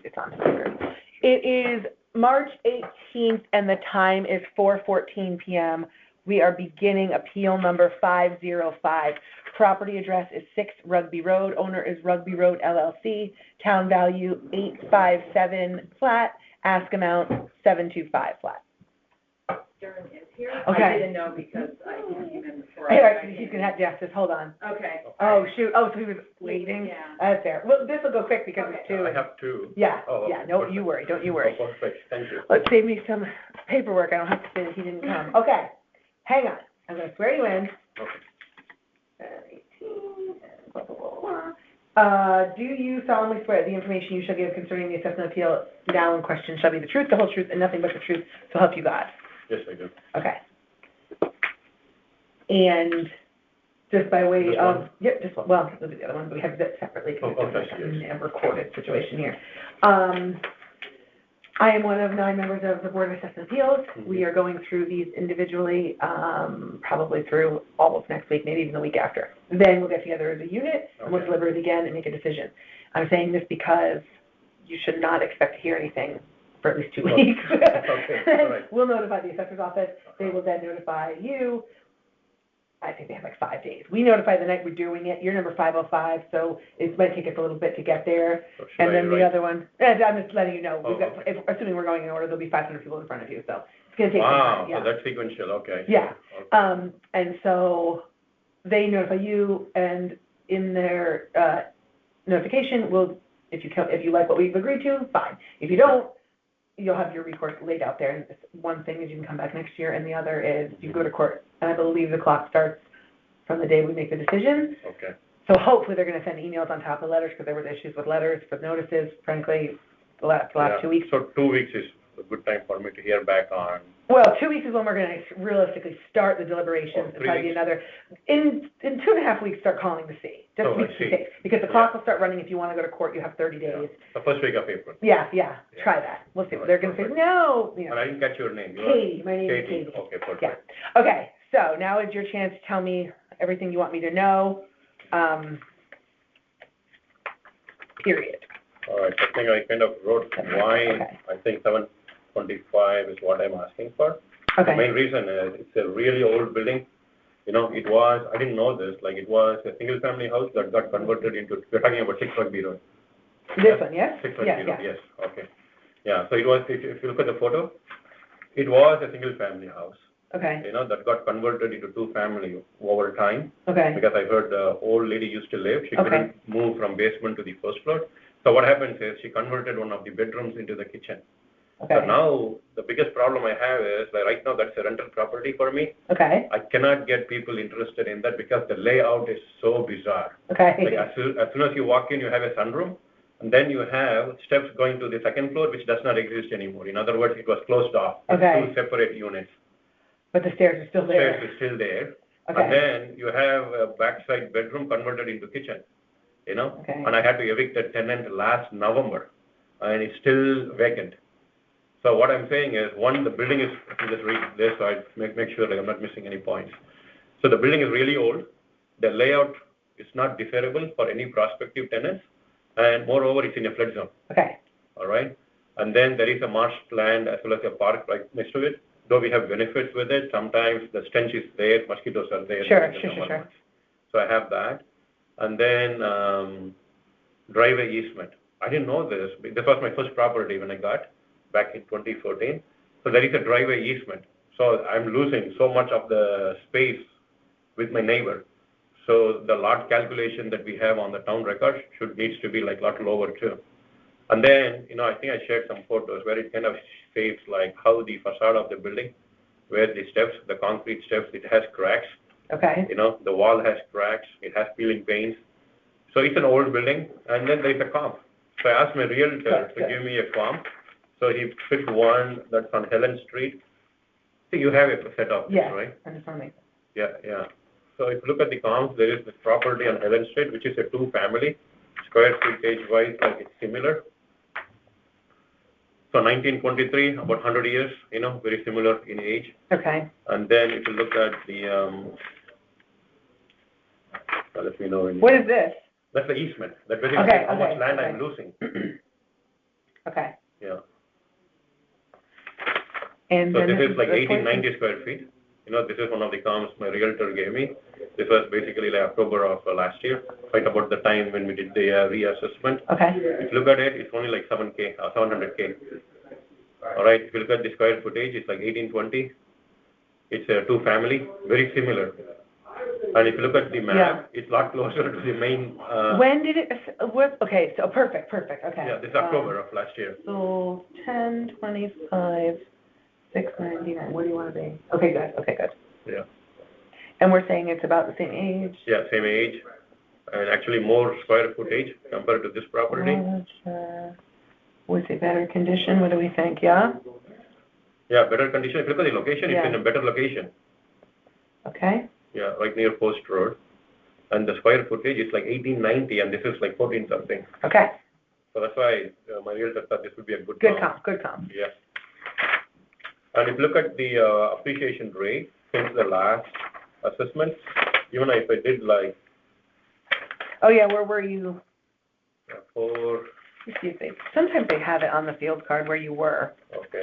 read it on here. It is March 18th, and the time is 4:14 p.m. We are beginning appeal number 505. Property address is 6 Rugby Road. Owner is Rugby Road, LLC. Town value, 857 flat. Ask amount, 725 flat. Darren is here. Okay. I didn't know because I came in before. Hey, all right, he's going to have Justice. Hold on. Okay. Oh, shoot. Oh, so he was waiting? Yeah. That's fair. Well, this will go quick because it's two. I have two. Yeah, Oh, yeah. okay. No, Perfect. you worry. Don't you worry. Oh, perfect. Thank you. Let's save me some paperwork. I don't have to say that he didn't come. Okay. Hang on. I'm going to swear you in. Okay. 18, blah, blah, blah, blah. Do you solemnly swear the information you shall give concerning the assessment appeal now in question shall be the truth, the whole truth, and nothing but the truth, so help you God? Yes, I do. Okay. And just by way This of, one? yep, just one, well, it'll be the other one, but we have that separately because Oh, it's okay, like yes. a recorded situation here. I am one of 9 members of the Board of Assessment Appeals. We are going through these individually, probably through all of next week, maybe even the week after. Then we'll get together as a unit, and we'll Okay. deliberate again and make a decision. I'm saying this because you should not expect to hear anything for at least 2 weeks. Okay, all right. We'll notify the assessor's office. They will then notify you. I think they have like 5 days. We notify the night we're doing it. You're number 505, so it might take us a little bit to get there. So should And then I the write- other one, I'm just letting you know, we've got, okay. assuming we're going in order, there'll be 500 people in front of you, so it's going to take some Wow, time, yeah. so that's sequential, okay. Yeah. Okay. And so they notify you, and in their notification, if you like what we've agreed to, fine. If you don't, you'll have your recourse laid out there. And one thing is you can come back next year, and the other is you go to court. And I believe the clock starts from the day we make the decision. Okay. So hopefully they're going to send emails on top of letters, because there was issues with letters, with notices, frankly, the last Yeah. 2 weeks. So 2 weeks is a good time for me to hear back on. Well, 2 weeks is when we're going to realistically start the deliberations. Oh, 3 It'll probably be weeks. another, in 2.5 weeks, start calling the C. Just Oh, to be I see. safe. Because the clock will start running. If you want to go to court, you have 30 days. The first week of April. Yeah, Yeah. try that. We'll see. All right, They're going to say, perfect. no, you And know. I didn't catch your name. You are- Katie, my name is Katie. Okay, perfect. Yeah. Okay, so now is your chance to tell me everything you want me to know. Period. All right, I think I kind of wrote why. Okay. I think 725 is what I'm asking for. The Okay. main reason is it's a really old building. You know, it was, I didn't know this, like it was a single family house that got converted into, we're talking about 6 Rugby Road. This one, yes? 6 Yes, Rugby Road, yes. yes, okay. Yeah, so it was, if you look at the photo, it was a single family house, Okay, you know, that got converted into 2 family over time. okay, Because I heard the old lady used to live, she Okay. couldn't move from basement to the first floor. So what happens is she converted one of the bedrooms into the kitchen. So okay, now the biggest problem I have is like right now that's a rental property for me. okay, I cannot get people interested in that because the layout is so bizarre. Like okay, as soon as you walk in, you have a sunroom, and then you have steps going to the second floor, which does not exist anymore. In other words, it was closed off. It's Okay. 2 separate units. but the stairs are still there. Stairs is still there. Okay. And then you have a backside bedroom converted into kitchen, you know. Okay. And I had to evict a tenant last November, and it's still vacant. So what I'm saying is, one, the building is, let me just read this so I make sure that I'm not missing any points. So the building is really old. The layout is not desirable for any prospective tenants, and moreover, it's in a flood zone. Okay, All right. And then there is a marsh land as well as a park right next to it. Though we have benefits with it, sometimes the stench is there, mosquitoes are there. Sure, during the sure, summer sure. months. So I have that. And then driveway easement. I didn't know this. This was my first property when I got back in 2014. So there is a driveway easement. So I'm losing so much of the space with my neighbor. So the lot calculation that we have on the town record needs to be like a lot lower too. And then, you know, I think I shared some photos where it kind of says like how the facade of the building, where the steps, the concrete steps, it has cracks. okay, You know, the wall has cracks, it has peeling paints. So it's an old building, and then there's a comp. So I asked my realtor to give me a comp. So he picked one that's on Helen Street. So you have a set of this, yes, right? I'm just wondering. Yeah, yeah. So if you look at the comps, there is this property on Helen Street, which is a 2-family, square footage-wise, like it's similar. So 1923, about 100 years, you know, very similar in age. Okay, And then if you look at the, let me know. what is this? That's the easement. That basically Okay, how much okay, land okay. I'm losing. Okay. Yeah. And So then this is like the 1890 square feet. This is one of the comps my realtor gave me. This was basically like October of last year, right about the time when we did the reassessment. Okay. If you look at it, it's only like 700K. All right. If you look at the square footage, it's like 1820. It's a two-family, very similar. And if you look at the map, it's a lot closer to the main. When did it, okay, so perfect, okay. Yeah, this October of last year. So 1025, 699, what do you want to be? Okay, good. Yeah. And we're saying it's about the same age? Yeah, same age, and actually more square footage compared to this property. Was it better condition? What do we think? Yeah? Yeah, better condition. If you look at the location, it's in a better location. Okay. Yeah, right near Post Road. And the square footage is like 1890, and this is like 14 something. Okay. So that's why my realtor thought this would be a good comp. Good comp. Yeah. And if you look at the appreciation rate since the last assessment, even if I did like. Oh yeah, where were you? For. Let's see if sometimes they have it on the field card where you were. Okay.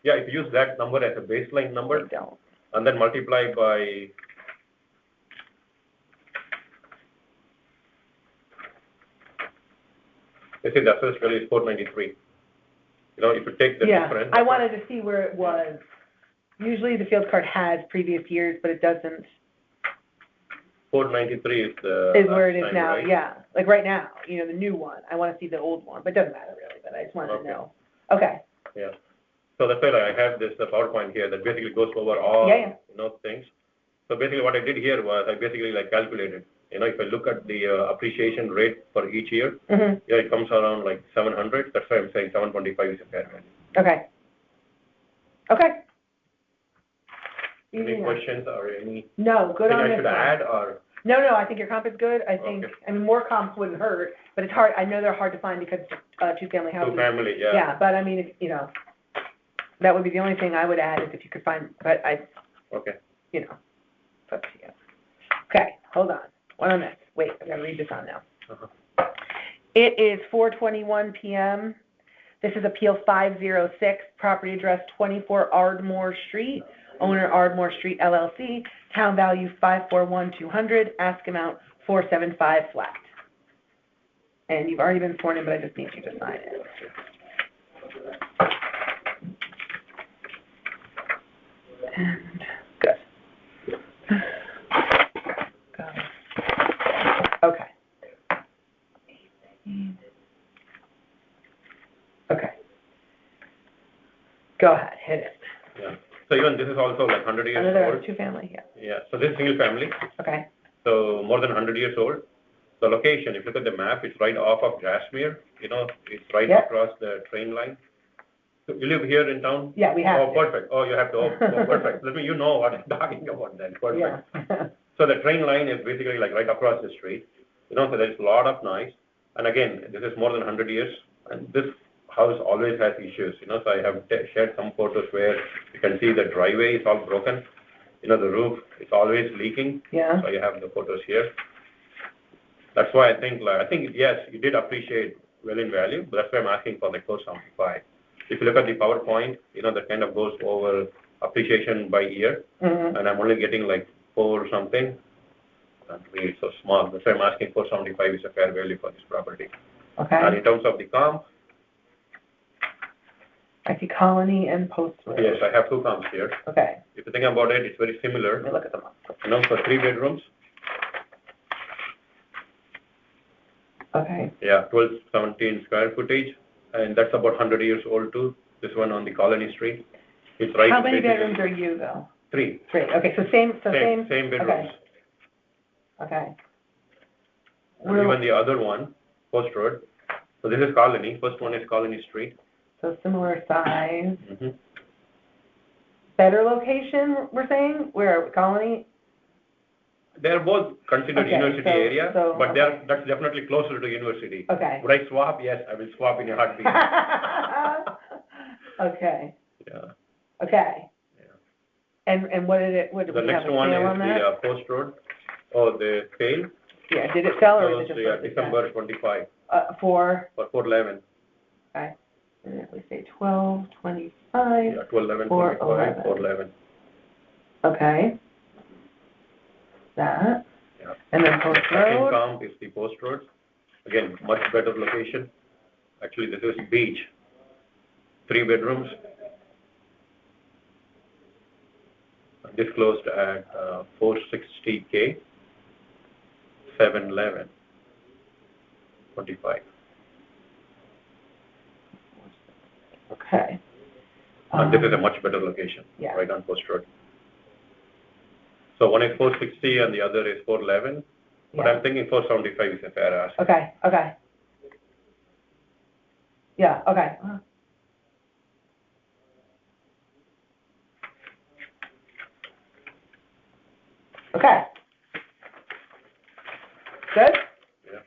Yeah, if you use that number as a baseline number. They don't. And then multiply by. Let's say the assessed value is 493. If you take the difference. I wanted to see where it was. Usually the field card has previous years, but it doesn't. 493 is where it is now, right? Yeah. Like right now, the new one. I want to see the old one, but it doesn't matter really, but I just wanted to know. Okay. Yeah. So that's why I have this PowerPoint here that basically goes over all, things. So basically what I did here was I basically calculated, if I look at the appreciation rate for each year, it comes around like 700. That's why I'm saying 725 is a fair value. Okay. Any questions or any? No, good on this one. I should add or? No, I think your comp is good. I think, more comps wouldn't hurt, but it's hard. I know they're hard to find because two-family houses. Two-family, yeah. Yeah, but I mean, that would be the only thing I would add is if you could find, but Okay. It's up to you. Okay, hold on. One on this. Wait, I gotta read this on now. It is 4:21 p.m. This is Appeal 506, property address 24 Ardmore Street, owner Ardmore Street LLC, town value $541,200, ask amount $475 flat. And you've already been sworn in, but I just need you to sign it. And good. Go. Okay. 18. Okay. Go ahead, hit it. Yeah. So even this is also like 100 years old. Two-family, yeah. Yeah. So this is single family. Okay. So more than 100 years old. The location, if you look at the map, it's right off of Grasmere. It's right across the train line. So you live here in town? Yeah, we have. Oh, perfect. Oh, you have to. Oh, perfect. You know what I'm talking about then. Perfect. Yeah. So the train line is basically like right across the street. So there's a lot of noise. And again, this is more than 100 years. And this house always has issues. So I have shared some photos where you can see the driveway is all broken. The roof is always leaking. Yeah. So you have the photos here. That's why I think, yes, you did appreciate well in value, but that's why I'm asking for like 475. If you look at the PowerPoint, that kind of goes over appreciation by year, and I'm only getting like 4 something. And really so small. That's why I'm asking 475 is a fair value for this property. Okay. And in terms of the comp, I see Colony and Post Road. yes, I have 2 comps here. Okay. If you think about it, it's very similar. Let me look at them. For 3 bedrooms. Okay. Yeah, 1217 square footage, and that's about 100 years old too. This one on the Colony Street. It's right. How many bedrooms are you though? 3. 3. Okay, so same. Same bedrooms. Okay. And even the other one, Post Road. So this is Colony. First one is Colony Street. So similar size. Better location, we're saying? Where, Colony? They're both considered university area, but okay. That's definitely closer to university. Okay. Would I swap? Yes, I will swap in a heartbeat. Okay. Yeah. Okay. Yeah. And what did it? What did the we next have a one sale is on that? the Post Road. Oh, the sale. Yeah. Did it sell or was it just? December 25. For. For 411. Okay. And if we say 1225, Yeah, 1211, 411. 25, 411. okay. That. Yeah. And then Post Second Road. comp is the Post Road. Again, much better location. Actually, this is beach. 3 bedrooms. This closed at 460K, 711, 25. Okay. And this is a much better location, yeah. right on Post Road. So one is 460 and the other is 411. But Yeah. I'm thinking 475 is a fair ask. Okay, okay. Yeah, okay. Okay. Good? Yeah.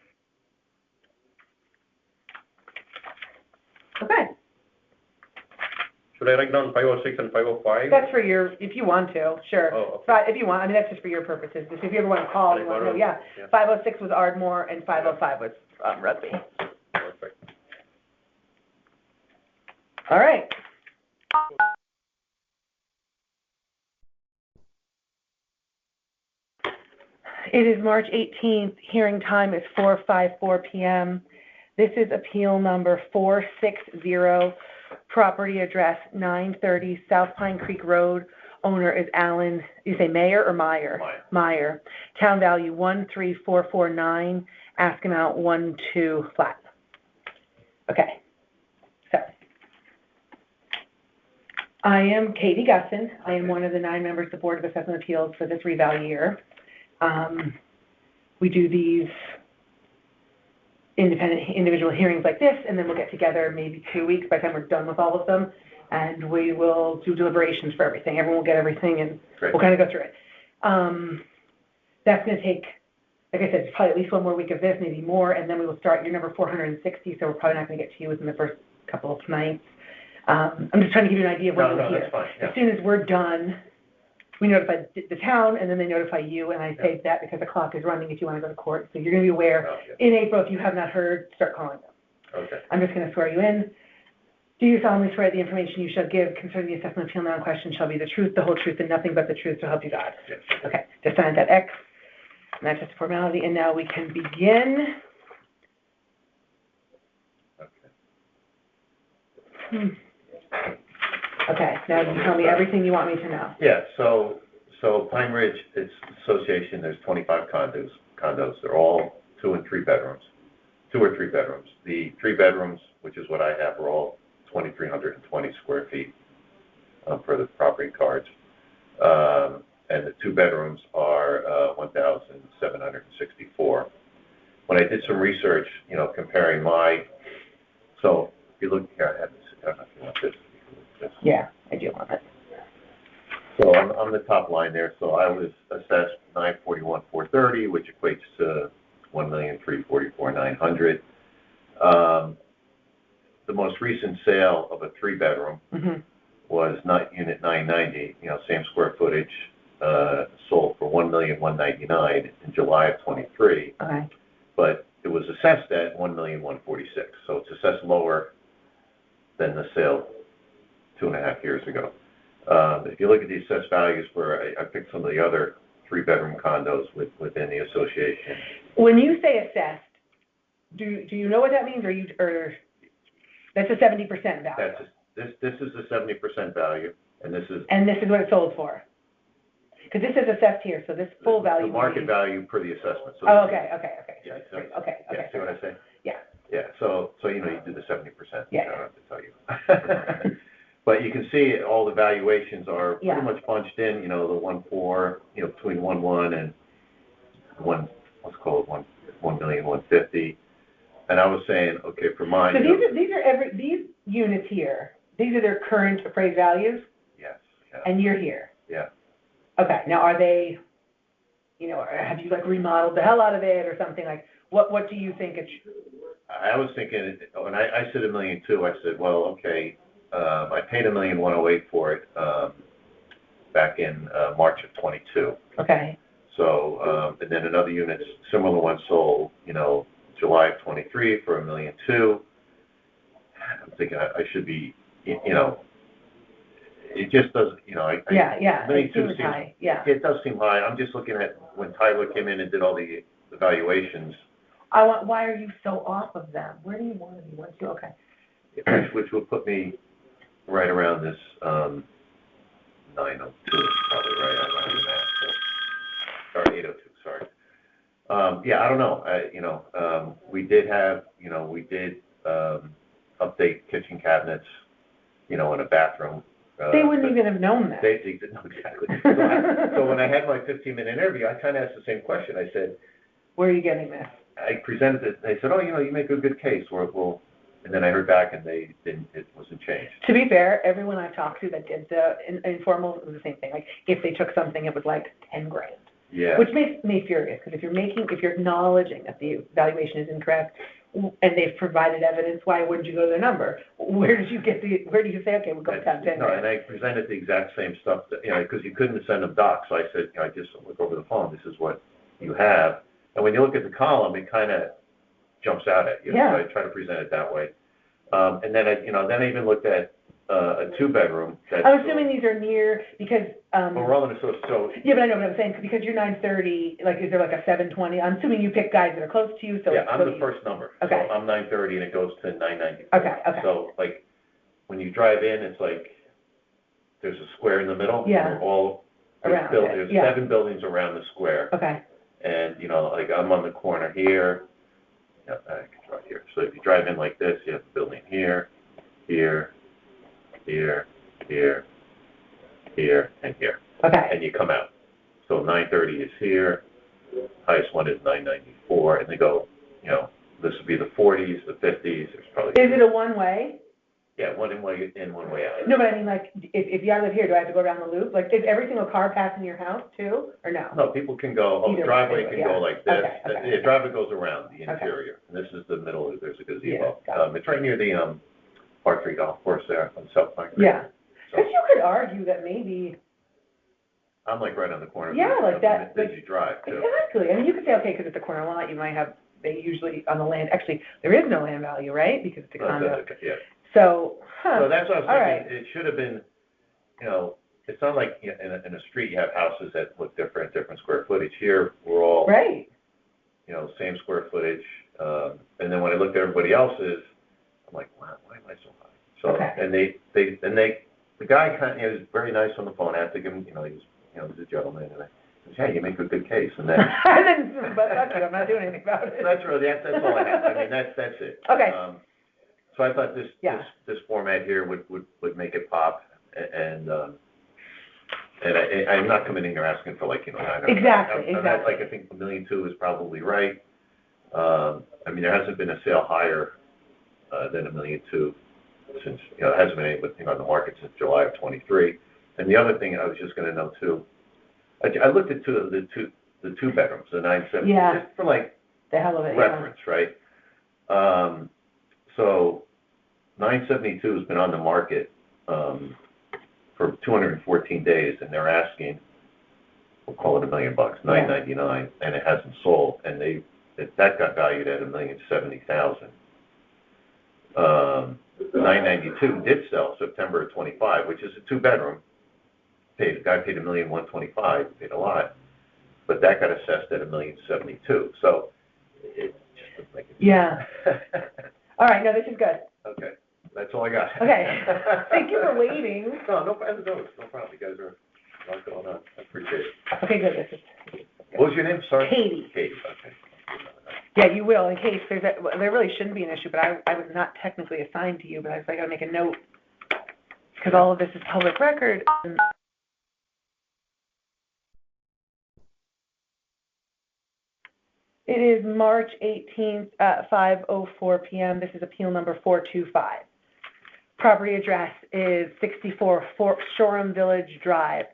Okay. Should I write down 506 and 505? That's for your, if you want to, sure. Oh, okay. But if you want, I mean, that's just for your purposes. Just if you ever want to call, you want to know, yeah. Yeah. 506 was Ardmore and 505 was Rugby. Perfect. All right. It is March 18th. Hearing time is 4:54 p.m. This is appeal number 460. Property address 930 South Pine Creek Road. Owner is Alan, you say Mayer or Meyer? Meyer. Meyer. Town value 13449. Ask amount 12 flat. Okay. So, I am Katie Gusson. I am one of the 9 members of the Board of Assessment Appeals for this reval year. We do these individual hearings like this, and then we'll get together maybe 2 weeks by the time we're done with all of them, and we will do deliberations for everything. Everyone will get everything, and Great. we'll kind of go through it. That's going to take, like I said, probably at least 1 more week of this, maybe more, and then we will start your number 460, so we're probably not going to get to you within the first couple of nights. I'm just trying to give you an idea of when we're here. That's fine. Yeah. As soon as we're done, we notify the town, and then they notify you, and I say that because the clock is running if you want to go to court. So you're going to be aware. Okay. In April, if you have not heard, start calling them. Okay. I'm just going to swear you in. Do you solemnly swear the information you shall give concerning the assessment appeal now in question shall be the truth, the whole truth, and nothing but the truth, so help you God? Yes. Okay, just sign that X, and that's just a formality, and now we can begin. Okay. Okay, now you tell me everything you want me to know. Yeah, so Pine Ridge, it's association, there's 25 condos. They're all 2 and 3 bedrooms, 2 or 3 bedrooms. The 3 bedrooms, which is what I have, are all 2,320 square feet for the property cards. And the 2 bedrooms are 1,764. When I did some research, comparing so if you look here, I have this, I don't know if you want this. Yeah, I do want it. So on the top line there, so I was assessed $941,430, which equates to $1,344,900. The most recent sale of a 3-bedroom was not unit 990, same square footage, sold for $1,199,000 in July of 23. Okay. But it was assessed at $1,146,000, so it's assessed lower than the sale 2.5 years ago. If you look at the assessed values I picked some of the other 3-bedroom condos within the association. When you say assessed, do you know what that means, or that's a 70% value? This is the 70% value, and this is what it sold for? Because this is assessed here, so this full value. the market value per the assessment. So okay. Yeah, Okay. Yeah, see what I say? Yeah. Yeah, so you do the 70%. Yeah. I don't have to tell you. But you can see all the valuations are pretty much bunched in, the 1.4, between 1.1 and let's call it 1,150,000. And I was saying, okay, for mine. So these units here, these are their current appraised values? Yes. Yeah. And you're here? Yeah. Okay, now are they, have you remodeled the hell out of it or something what do you think I was thinking, when I said $1.2 million, I said, well, okay, I paid $1,108,000 for it back in March of 22. Okay. So, and then another unit, similar one sold, July of 23 for $1.2 million. I'm thinking I should be, you know, it just doesn't, you know, Yeah, $1.2 million it seems high, yeah. It does seem high. I'm just looking at when Tyler came in and did all the evaluations, Why are you so off of them? Where do you want to be? 1, 2, okay. which will put me right around this, 902 is probably right, I'm not doing that, so, or 802, sorry. Yeah, I don't know, we did have, update kitchen cabinets, in a bathroom. They wouldn't even have known that. They didn't know exactly. So when I had my 15-minute interview, I kind of asked the same question. I said, Where are you getting this? I presented it, they said, oh, you make a good case, and then I heard back and it wasn't changed. To be fair, everyone I've talked to that did the informal, it was the same thing. Like, if they took something, it was like $10,000. Yeah. Which makes me furious, because if you're acknowledging that the valuation is incorrect, and they've provided evidence, why wouldn't you go to their number? Where do you say, okay, we'll go down $10,000? No, and I presented the exact same stuff, because you couldn't send them docs, so I said, I just look over the phone, this is what you have. And when you look at the column, it kind of jumps out at you. Yeah. So I try to present it that way. And then I even looked at a 2-bedroom. I'm assuming these are near, because, Well, we're all in a so. yeah, but I know what I'm saying, because you're 930, like, is there like a 720? I'm assuming you pick guys that are close to you, so. Yeah, I'm the first number. Okay. So I'm 930 and it goes to 994. Okay. So, like, when you drive in, it's like, there's a square in the middle. Yeah. And we're all, Around there's it, yeah. 7 buildings around the square. Okay, And, like, I'm on the corner here. Yeah, I can drive here. So if you drive in like this, you have a building here, here, here, here, here, and here. okay. And you come out. So 930 is here, highest one is 994, and they go, this would be the 40s, the 50s, there's probably... Is it a one-way? Yeah, one way in, one way out. No, but I mean, like, if I live here, do I have to go around the loop? Like, is every single car passing your house too, or no? No, people can go, Either the driveway way, can yeah. go like this. Okay. The driveway goes around the Okay. interior, and this is the middle, there's a gazebo. Yeah, got it. It's right near the Park Street Golf Course there on South Park. Yeah, So because you could argue that maybe, I'm like right on the corner. Yeah, of like that, As like- you drive, too. exactly. I mean, you could say, okay, because it's a corner lot, you might have, they usually on the land, actually, there is no land value, right? Because it's a No, condo. that's okay, yeah. So, So that's what I was all thinking, it should have been, it's not like in a street you have houses that look different square footage. Here, we're all, right. same square footage. And then when I looked at everybody else's, I'm like, wow, why am I so high? So, Okay. and the guy kind of, was very nice on the phone. I had to give him, he was, he's a gentleman, and I said, hey, you make a good case. And then, And then, but fuck you, I'm not doing anything about it. that's all I have. I mean, that's it. Okay. So I thought this format here would make it pop, and I'm not coming in here asking for like, 900. Exactly. Like, I think $1.2 million is probably right. I mean, there hasn't been a sale higher than $1.2 million since, it hasn't been anything on the market since July of 23. And the other thing I was just gonna know too, I looked at the two bedrooms, the 970, Yeah. just for like The hell of it, reference, right? So 972 has been on the market for 214 days, and they're asking, we'll call it $1 million, $999, and it hasn't sold, and that got valued at $1,070,000. 992 did sell September of 25, which is a 2-bedroom. The guy paid $1,125,000, paid a lot, but that got assessed at $1,072,000. So it just doesn't make any Yeah. sense. All right, no, this is good. Okay, that's all I got. Okay. Thank you for waiting. No problem. You guys are a lot going on. I appreciate it. Okay, good, this is. What was your name? Sorry. Katie. Katie. Okay. Yeah, you will, in case there really shouldn't be an issue, but I was not technically assigned to you, but I gotta make a note, because all of this is public record. It is March 18th at 5:04 p.m. This is appeal number 425. Property address is 64 Shoreham Village Drive.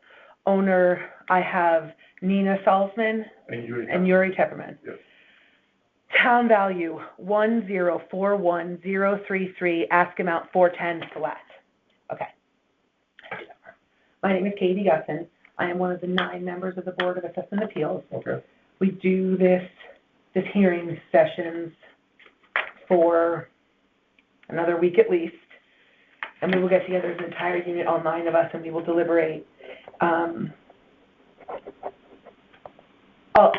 Owner, I have Nina Salzman and Yuri Tepperman. Yes. Town value, 1041033, ask amount 410 select. Okay. My name is Katie Gusson. I am one of the 9 members of the Board of Assessment Appeals. Okay. We do this hearing sessions for another week at least. And we will get together as an entire unit, all 9 of us, and we will deliberate,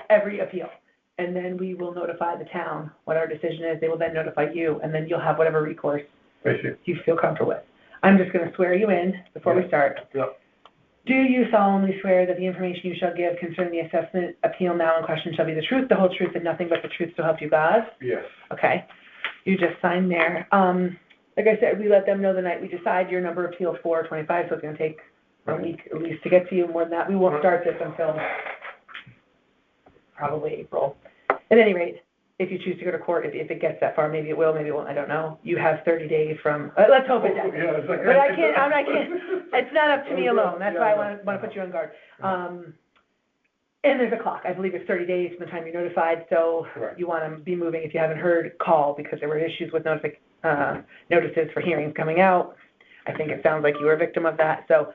every appeal. And then we will notify the town what our decision is. They will then notify you, and then you'll have whatever recourse you feel comfortable with. I'm just gonna swear you in before we start. Yep. Do you solemnly swear that the information you shall give concerning the assessment appeal now in question shall be the truth, the whole truth, and nothing but the truth, so help you God? Yes. Okay, you just signed there. Like I said, we let them know the night we decide your number appeal 425, so it's gonna take a week at least to get to you. More than that, we won't start this until probably April. At any rate, if you choose to go to court, if it gets that far, maybe it will, maybe it won't, I don't know. You have 30 days from, let's hope it does. Yeah, it's like. But I can't, it's not up to me alone, that's why I wanna put you on guard. And there's a clock, I believe it's 30 days from the time you're notified, so Correct. you wanna be moving. If you haven't heard, call, because there were issues with notices for hearings coming out. I think it sounds like you were a victim of that, so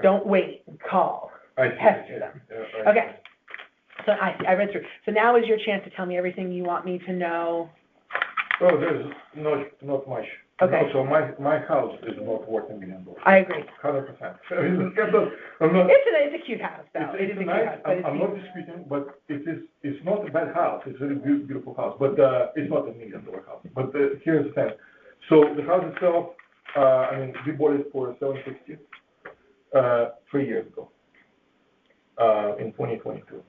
don't wait, call, I see. pester them. Yeah, Okay. So I read through. So now is your chance to tell me everything you want me to know. Well, there's not much. Okay. Also, my house is not worth $1 million. I agree. 100%. I'm not. It's a cute house, though. It is a cute nice. house, but I'm not disputing, but it's not a bad house. It's a very beautiful house, but it's not $1 million house. But here's the thing. So the house itself, we bought it for $760 3 years ago, in 2022.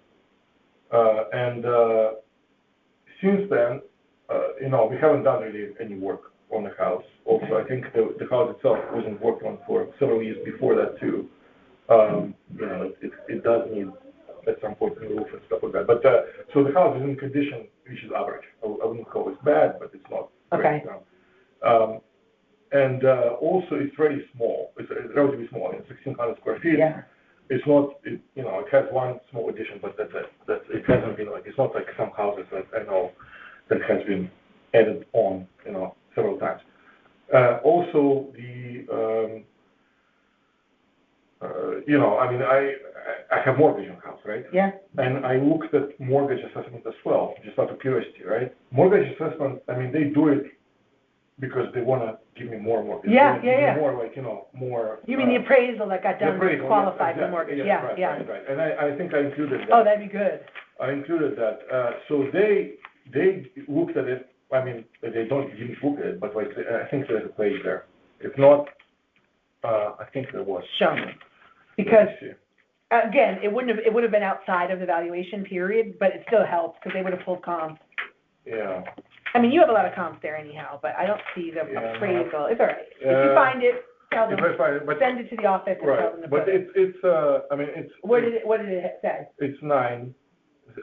And since then, we haven't done really any work on the house. Also, I think the house itself wasn't worked on for several years before that too. It does need at some point a roof and stuff like that. But so the house is in condition which is average. I wouldn't call it bad, but it's not Okay. great. And also it's very small. It's relatively small. It's 1,600 square feet. Yeah. It's not, it has one small addition, but that's it. It hasn't been it's not like some houses that I know that has been added on, several times. Also, I have mortgage on the house, right? Yeah. And I looked at mortgage assessment as well, just out of curiosity, right? Mortgage assessment, they do it because they want to give me more mortgage. Yeah, They yeah, want me more, more. You mean the appraisal that got done appraisal, qualified yes, for mortgage? exactly, Yeah, right, yeah. Right. And I think I included that. Oh, that'd be good. I included that. So they looked at it. They didn't look at it, but I think there's a page there. If not, I think there was. Show me. Because, Let me see. again, it would have been outside of the valuation period, but it still helps, because they would have pulled comps. Yeah. You have a lot of comps there anyhow, but I don't see the Yeah, appraisal. It's all right. If you find it, tell them, If I find it, but send it to the office and tell right, them to but put it. it's. What did it say? It's 9,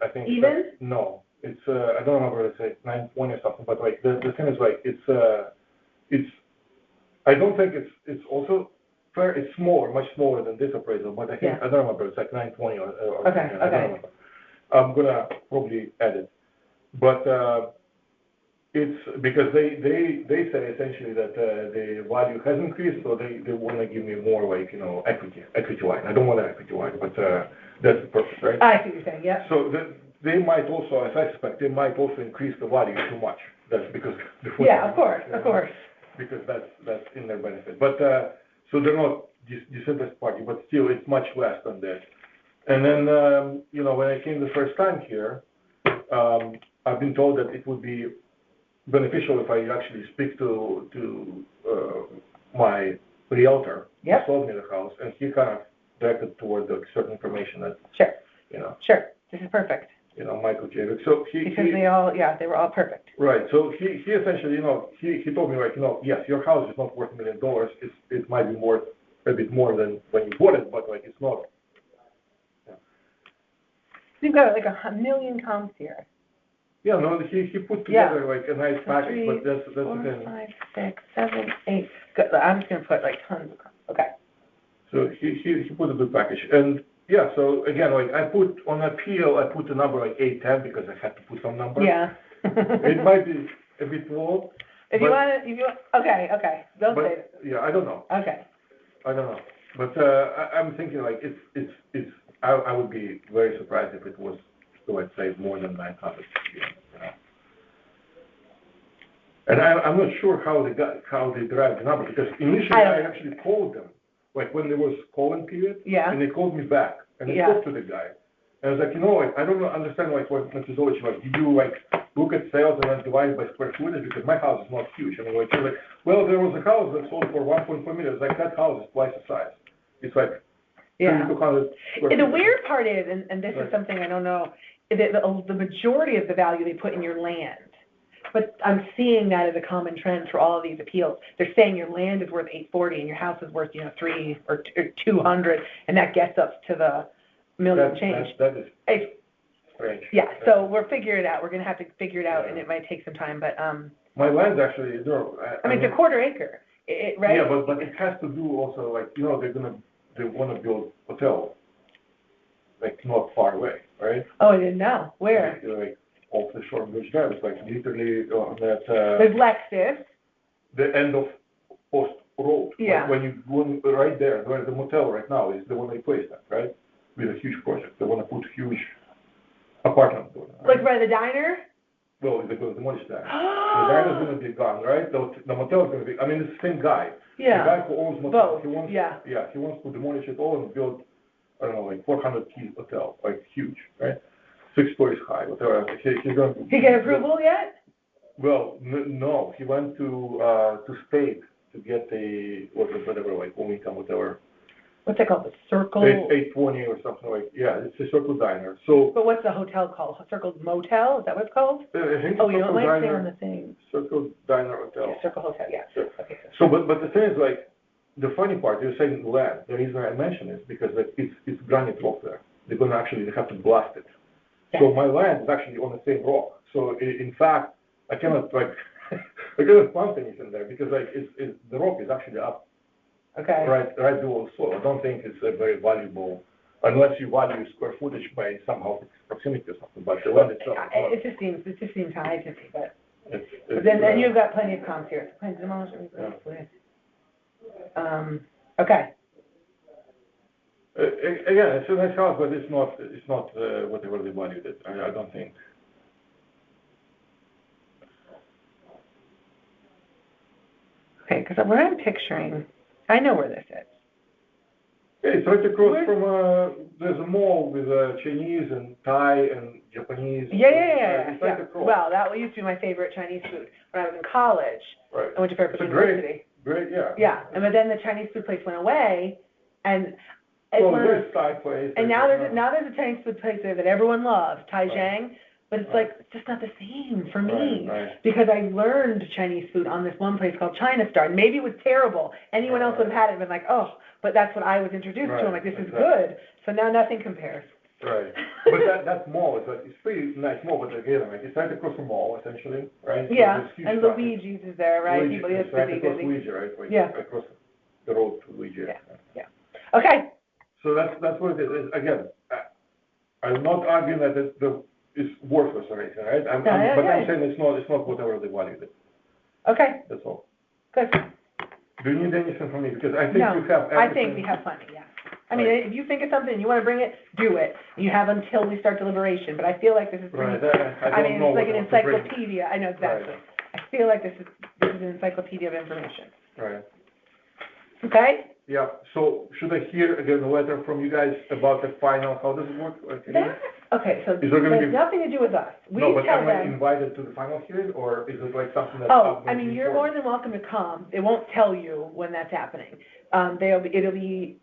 I think. Even? No, it's I don't remember. It's like 920 or something. But the thing is it's. I don't think it's also fair. It's smaller, much smaller than this appraisal. But I think Yeah. I don't remember. It's like 920 or Okay, something. I don't okay. remember. I'm gonna probably add it, but it's because they say essentially that the value has increased, so they want to give me more equity line. I don't want an equity line, but that's the purpose, right? I see what you're saying, yeah. So they might also, as I suspect, they might also increase the value too much. That's because Yeah, of course. because that's in their benefit. But so they're not the simplest party, but still it's much less than this. And then when I came the first time here, I've been told that it would be beneficial if I actually speak to my realtor Yep. who sold me the house, and he kind of directed toward the certain information that Sure, this is perfect. Michael Javik. So Because they were all perfect. right. So he essentially, he told me yes, your house is not worth $1 million. It might be worth a bit more than when you bought it, but it's not. You've got like 1 million comps here. Yeah, no, he put together a nice package, but that's the 4, thing. 5, 6, 7, 8. Good. I'm just gonna put tons of comps. Okay. So he put a good package, and yeah. So again, I put on appeal, I put a number 810 because I had to put some number. Yeah. It might be a bit low. If you want, okay. Don't say it. Yeah, I don't know. Okay. I don't know, but I'm thinking it's. I would be very surprised if it was, let's say, more than 900. And I'm not sure how they derived the number, because initially I actually called them, like when there was calling period. Yeah. And they called me back, and I spoke to the guy. And I was like, like, I don't understand, like, what methodology, like, do you, like, look at sales and then divide by square footage? Because my house is not huge. I mean, like, you're like, well, there was a house that sold for 1.4 million. It's like, that house is twice the size. It's like, 3,200 square feet. The weird part is, and this is something I don't know, the majority of the value they put in your land. But I'm seeing that as a common trend for all of these appeals. They're saying your land is worth $840 and your house is worth, $300 or $200, and that gets us to the million change. That is strange. Yeah, so we're figuring it out. We're going to have to figure it out, and it might take some time, but, My land's actually, I mean, it's a quarter acre, right? Yeah, but it has to do also, like, they want to build hotel, like, not far away, right? Oh, I didn't know. Where? Like, off the Shore Bridge Drive, it's like literally on that, There's Lexus. the end of Post Road. Yeah. Like, when you go right there, where the motel right now is, they want to replace that, right? With a huge project. They want to put huge apartment building. Right? Like by the diner? Well, they're going to demolish that. The diner's going to be gone, right? The motel's going to be, I mean, it's the same guy. Yeah. The guy who owns motel. Both, He wants, yeah. Yeah, he wants to demolish it all and build, I don't know, like 400-key hotel, like huge, right? 6 stories high, whatever. He's going to. Did he get approval yet? Well, no, he went to state to get whatever, like, income, whatever. What's it called? The Circle? 820 or something like, yeah, it's a Circle Diner. So, But what's the hotel called? Circle Motel? Is that what it's called? I think Oh, you know, it Circle might say Diner, on the thing. Circle Diner Hotel. Yeah, Circle Hotel, yeah. Sure. Okay. So, but the thing is, like, the funny part, you're saying land. The reason I mention it is because it's granite rock there. They're going to actually have to blast it. So my land is actually on the same rock. So in fact, I cannot, like, I cannot plant anything there because, like, the rock is actually up. Okay. Right below the soil. I don't think it's a very valuable, unless you value square footage by somehow proximity or something, but the land itself is not. It just seems high to me, but It's, then you've got plenty of comps here. Plans demolished. Okay. Again, it's a nice house, but it's not whatever they valued it. I don't think. Okay, because where I'm picturing, I know where this is. Yeah, it's right across from there's a mall with Chinese and Thai and Japanese. Yeah. It's right across. Well, that used to be my favorite Chinese food when I was in college. Right. I went to Fairfield It's a University. Great, yeah. Yeah, but then the Chinese food place went away, and it's Well, one of there's those, Thai place. and now there's a Chinese food place there that everyone loves, Tai Zhang, but it's Right. like it's just not the same for me Right. because I learned Chinese food on this one place called China Star. And maybe it was terrible. Anyone else would have had it and been like, oh, but that's what I was introduced to. I'm like, this is Exactly. good. So now nothing compares. Right. But that mall is like, it's pretty nice mall, but again, like, it's right across the mall, essentially, right? So Yeah, there's huge and traffic. Luigi's is there, right? Luigi, People, it's it's right busy, across busy. Luigi, right? Like, Yeah. Across the road to Luigi. Yeah. Okay. So that's what it is. Again, I'm not arguing that it's worthless or anything, right? I'm saying it's not whatever they valued it. Okay, That's all. good. Do you need anything from me? Because I think No, you have everything. I think we have plenty, yeah. I mean, Right. if you think of something and you want to bring it, do it. You have until we start deliberation, but I feel like this is pretty, Right, I I mean, don't know it's like what an else to bring. encyclopedia. I know exactly. Right. I feel like this is an encyclopedia of information. Right. Okay? Yeah, so should I hear again a letter from you guys about the final, how does it work? Okay, so Is there gonna it has be- nothing to do with us. We No, but tell am I them, invited to the final hearing, or is it like something that? oh, I mean, you're more than welcome to come. It won't tell you when that's happening. It'll be,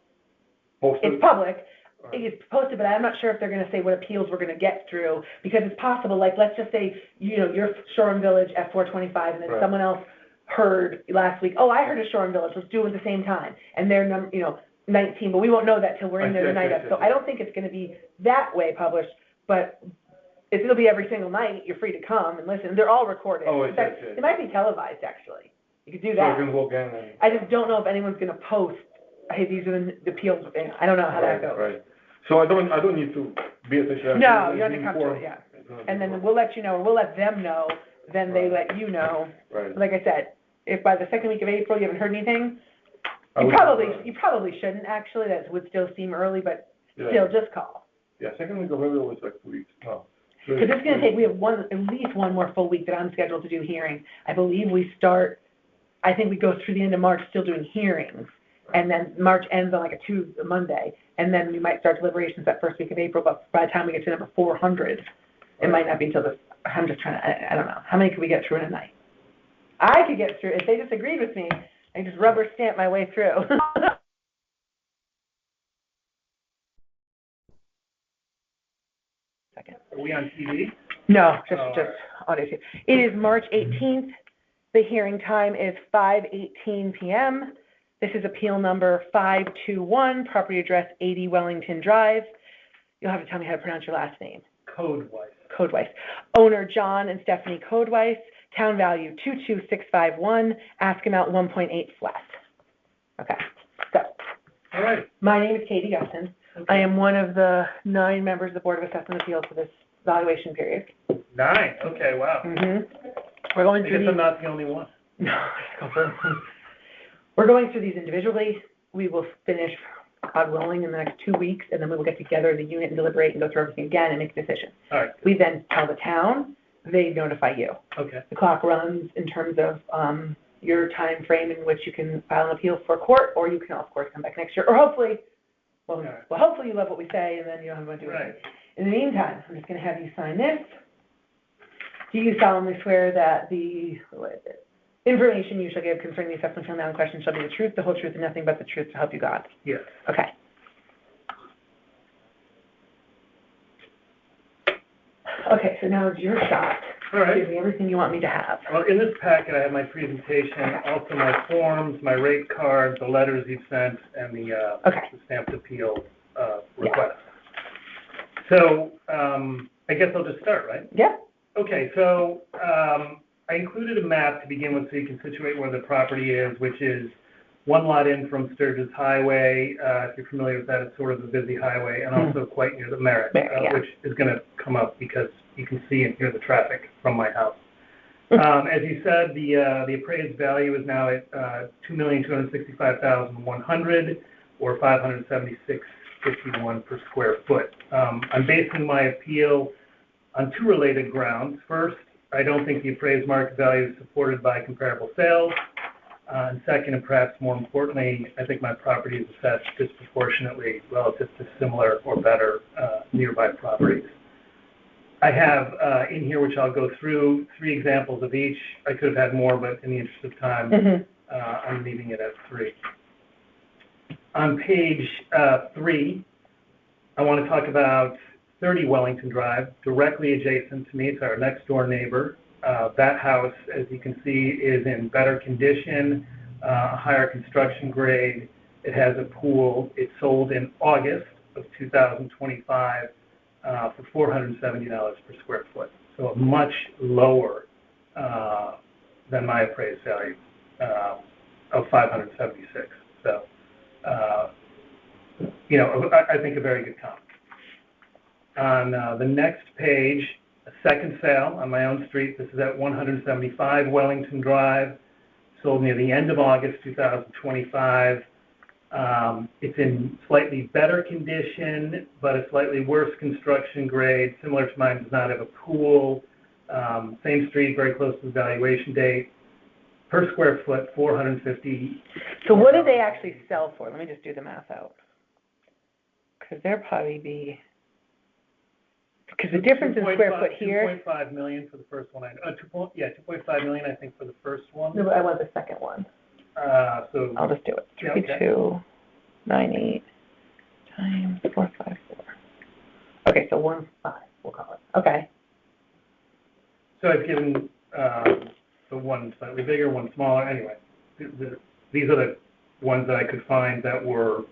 Posted? it's public. It's posted, but I'm not sure if they're gonna say what appeals we're gonna get through, because it's possible, like, let's just say, you're Shoreham Village F425, and then Right. someone else heard last week, oh, I heard a Shoreham Village, let's do it at the same time, and they're 19, but we won't know that till we're in there the night of, so I don't think it's gonna be that way published, but it'll be every single night, you're free to come and listen, they're all recorded. Oh, In fact, yes. it might be televised, actually, you could do So I that. can log in and. I just don't know if anyone's gonna post, hey, these are the appeals, I don't know how that goes. Right. So I don't need to be at the show. No, you don't have to come to it, yeah. And then we'll let you know, or we'll let them know, then they let you know. Right. Like I said, if by the second week of April you haven't heard anything, I you would- probably shouldn't actually, that would still seem early, but Yeah. still, just call. Yeah, second week of April was like 2 weeks, no. Because it's gonna take, we have at least one more full week that I'm scheduled to do hearing. I believe I think we go through the end of March still doing hearings. And then March ends on like a Monday, and then we might start deliberations that first week of April, but by the time we get to number 400, it might not be until I'm just trying to, I don't know. How many could we get through in a night? I could get through, if they disagreed with me, I just rubber stamp my way through. Second. Are we on TV? No, just Oh, audio too. It is March 18th. The hearing time is 5:18 p.m. This is appeal number 521, property address 80 Wellington Drive. You'll have to tell me how to pronounce your last name. Code-wise. Codeweiss. Owner John and Stephanie Codeweiss. Town value 22651. Ask amount 1.8 flat. Okay. So, All right. my name is Katie Guston. I am one of the 9 members of the Board of Assessment Appeals for this evaluation period. 9. Okay, wow. We're going I through guess these. I'm not the only one. No, we're going through these individually. We will finish, God willing, in the next 2 weeks, and then we will get together as a unit and deliberate and go through everything again and make a decision. All right. We then tell the town, they notify you. Okay. The clock runs in terms of your time frame in which you can file an appeal for court, or you can, of course, come back next year, or hopefully, well, hopefully you love what we say, and then you don't have to do Right. it. In the meantime, I'm just going to have you sign this. Do you solemnly swear that the information you shall give concerning the assessment of in question shall be the truth, the whole truth, and nothing but the truth, to help you God? Yes. Okay. Okay, so now it's your shot. All right. Give me everything you want me to have. Well, in this packet, I have my presentation, also my forms, my rate card, the letters you've sent, and the stamped appeal request. So, I guess I'll just start, right? Yeah. Okay, so I included a map to begin with so you can situate where the property is, which is one lot in from Sturgis Highway. If you're familiar with that, it's sort of a busy highway, and also quite near the Merritt, which is going to come up because you can see and hear the traffic from my house. As you said, the appraised value is now at $2,265,100, or $576.51 per square foot. I'm basing my appeal on 2 related grounds. First, I don't think the appraised market value is supported by comparable sales. And second, and perhaps more importantly, I think my property is assessed disproportionately relative to similar or better nearby properties. I have in here, which I'll go through, 3 examples of each. I could have had more, but in the interest of time, I'm leaving it at 3. On page 3, I want to talk about 30 Wellington Drive, directly adjacent to me. It's our next door neighbor. That house, as you can see, is in better condition, higher construction grade. It has a pool. It sold in August of 2025 for $470 per square foot. So a much lower than my appraised value of $576. So, I think a very good comp. On the next page, a second sale on my own street. This is at 175 Wellington Drive, sold near the end of August 2025. It's in slightly better condition, but a slightly worse construction grade. Similar to mine, does not have a pool. Same street, very close to the valuation date. Per square foot, $450. So what did they actually sell for? Let me just do the math out. Because there'll probably be... Because the difference in square foot here... $2.5 million for the first one. $2.5 million, I think, for the first one. No, but I want the second one. So I'll just do it. Yeah, okay. 3298 times 454. Okay, so 1.5, we'll call it. Okay. So I've given the one slightly bigger, one smaller. Anyway, these are the ones that I could find that were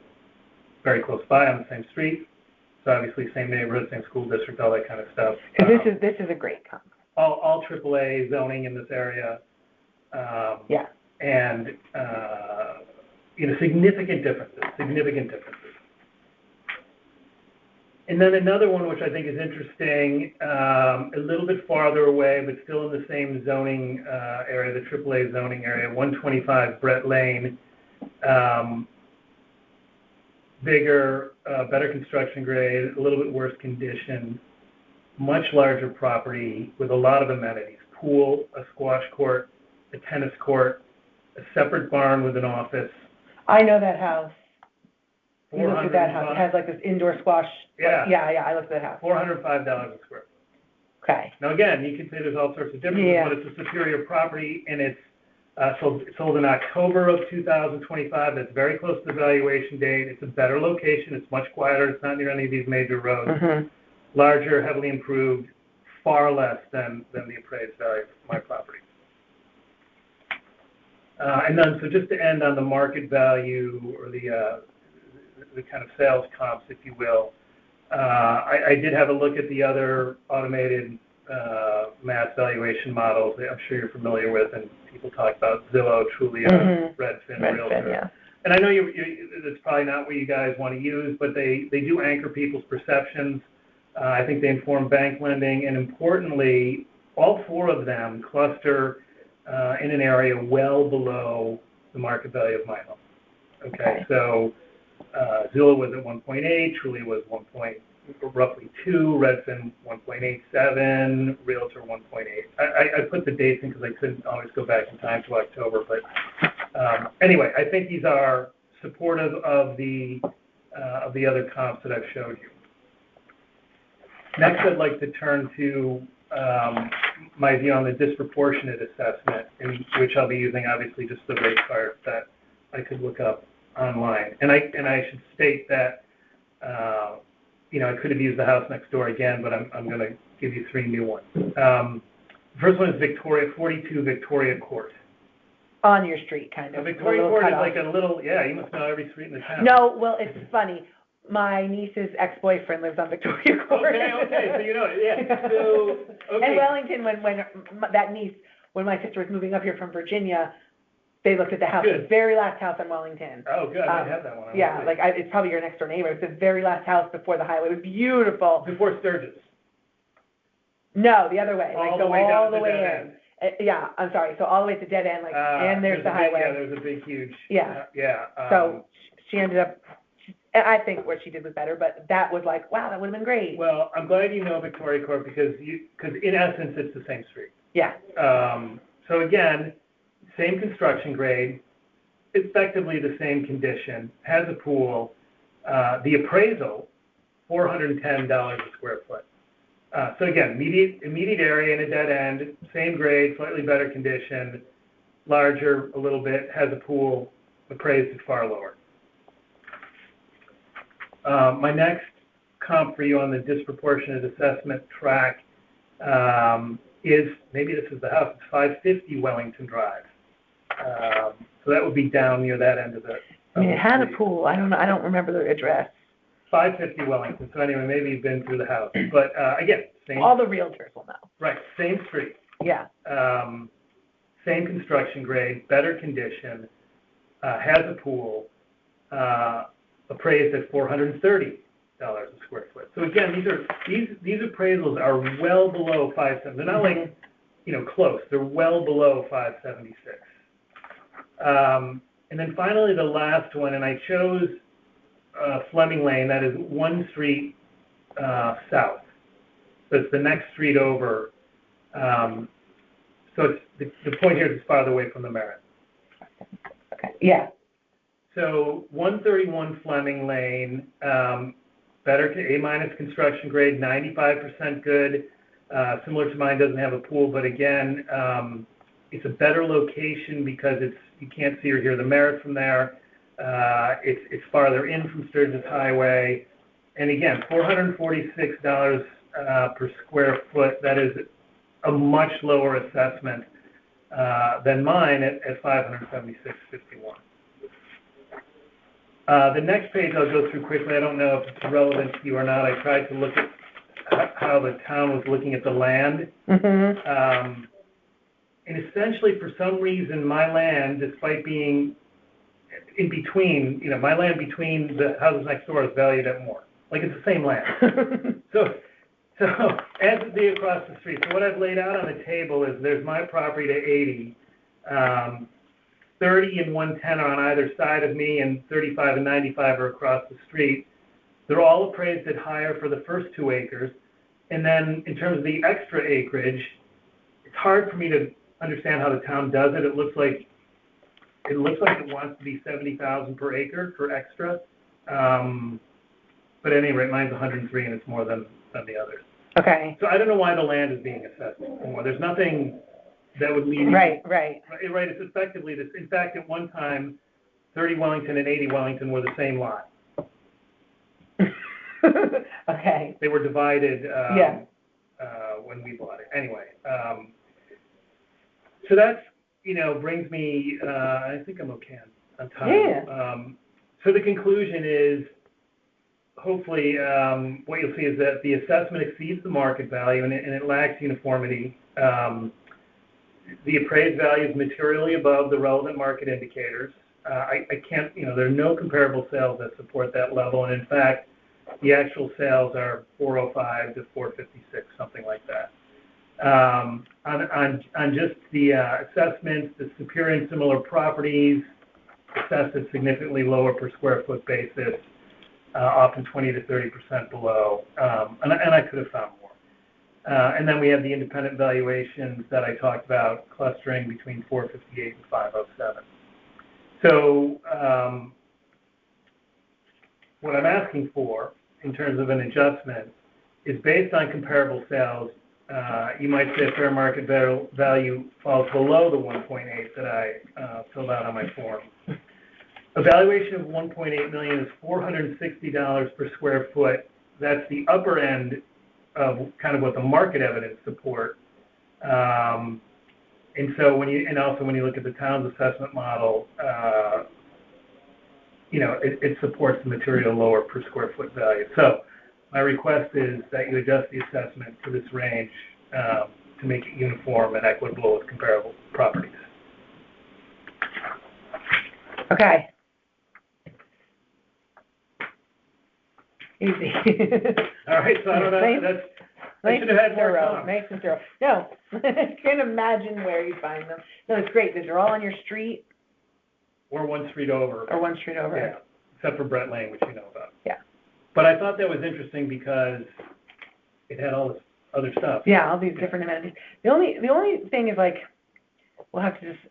very close by on the same street. So obviously, same neighborhood, same school district, all that kind of stuff. This is a great comp. All AAA zoning in this area. Yeah. And significant differences. And then another one which I think is interesting, a little bit farther away, but still in the same zoning area, the AAA zoning area, 125 Brett Lane. Bigger, better construction grade, a little bit worse condition, much larger property with a lot of amenities, pool, a squash court, a tennis court, a separate barn with an office. I know that house. We looked at that house. It 405 has like this indoor squash. Yeah. Yeah, I looked at that house. $405 a square. Okay. Now, again, you can say there's all sorts of differences, Yeah. but it's a superior property, and it's sold in October of 2025. It's very close to the valuation date. It's a better location. It's much quieter. It's not near any of these major roads. Mm-hmm. Larger, heavily improved, far less than the appraised value of my property. And then, so just to end on the market value or the kind of sales comps, if you will, I did have a look at the other automated mass valuation models that I'm sure you're familiar with, and people talk about Zillow, Trulia, Redfin, Realtor. Yeah. And I know it's probably not what you guys want to use, but they do anchor people's perceptions. I think they inform bank lending, and importantly, all four of them cluster in an area well below the market value of my home. Okay. So Zillow was at 1.8, Trulia was roughly 2, Redfin 1.87, Realtor 1.8. I put the dates in because I couldn't always go back in time to October, but anyway, I think these are supportive of the other comps that I've showed you. Next, I'd like to turn to my view on the disproportionate assessment, in which I'll be using obviously just the rate card that I could look up online. And I should state that I could have used the house next door again, but I'm going to give you 3 new ones. The first one is 42 Victoria Court. On your street, kind of. Victoria Court is like a little, you must know every street in the town. No, well, it's funny. My niece's ex-boyfriend lives on Victoria Court. Okay, so you know it, yeah. So, okay. And Wellington, when that niece, when my sister was moving up here from Virginia, they looked at the house, Good. the very last house on Wellington. Oh, good, I might have that one. Yeah, it's probably your next door neighbor. It's the very last house before the highway. It was beautiful. Before Sturgis. No, the other way. All the way down to the dead in. Yeah, I'm sorry. So all the way to dead end, and there's the highway. There's a big, huge. Yeah. Yeah. So she ended up. And I think what she did was better, but that was like, wow, that would have been great. Well, I'm glad you know Victoria Court because in essence it's the same street. Yeah. So again, same construction grade, effectively the same condition, has a pool. The appraisal, $410 a square foot. So again, immediate area in a dead end, same grade, slightly better condition, larger a little bit, has a pool, appraised at far lower. My next comp for you on the disproportionate assessment track is, maybe this is the house, it's 550 Wellington Drive. So that would be down near that end of the it had a pool. I don't remember the address. 550 Wellington. So anyway, maybe you've been through the house. But again, same. All the realtors will know. Right, same street. Yeah. Same construction grade, better condition, has a pool, appraised at $430 a square foot. So again, these appraisals are well below 570. They're not like, close. They're well below 576. And then finally, the last one, and I chose Fleming Lane. That is one street south. So it's the next street over. So it's the point here is it's farther away from the Merit. Okay. Yeah. So 131 Fleming Lane, better to A- construction grade, 95% good. Similar to mine, doesn't have a pool, but again, it's a better location because you can't see or hear the Merit from there. It's farther in from Sturgis Highway, and again, $446 per square foot. That is a much lower assessment than mine at $576.51. The next page I'll go through quickly. I don't know if it's relevant to you or not. I tried to look at how the town was looking at the land. Mm-hmm. And essentially, for some reason, my land, despite being in between, my land between the houses next door is valued at more. Like it's the same land. So as it be across the street. So what I've laid out on the table is there's my property to 80. 30 and 110 are on either side of me, and 35 and 95 are across the street. They're all appraised at higher for the first 2 acres. And then in terms of the extra acreage, it's hard for me to understand how the town does it. It looks like it wants to be 70,000 per acre for extra. But at any rate, mine's 103 and it's more than the others. Okay. So I don't know why the land is being assessed more. There's nothing that would lead. Right. Right, it's effectively this. In fact, at one time, 30 Wellington and 80 Wellington were the same lot. Okay. They were divided, Yeah. When we bought it. Anyway, so that's, brings me, I think I'm okay on time. Yeah. So the conclusion is, hopefully, what you'll see is that the assessment exceeds the market value and it lacks uniformity. The appraised value is materially above the relevant market indicators. I can't, there are no comparable sales that support that level, and in fact, the actual sales are 405 to 456, something like that. On just the assessments, the superior and similar properties assessed at significantly lower per square foot basis, often 20 to 30% below, and I could have found more. And then we have the independent valuations that I talked about, clustering between 458 and 507. So what I'm asking for in terms of an adjustment is based on comparable sales. You might say fair market value falls below the 1.8 that I filled out on my form. A valuation of $1.8 million is $460 per square foot. That's the upper end of kind of what the market evidence support. And so when you look at the town's assessment model, it supports the material lower per square foot value. So my request is that you adjust the assessment for this range to make it uniform and equitable with comparable properties. Okay. Easy. All right, so I don't know. I should have had more time. Nice and thorough. No, I can't imagine where you find them. No, it's great. These are all on your street. Or one street over. Or one street over. Yeah, except for Brett Lane, which you know about. Yeah. But I thought that was interesting because it had all this other stuff. Yeah, all these different amenities. The only thing is, like, we'll have to just,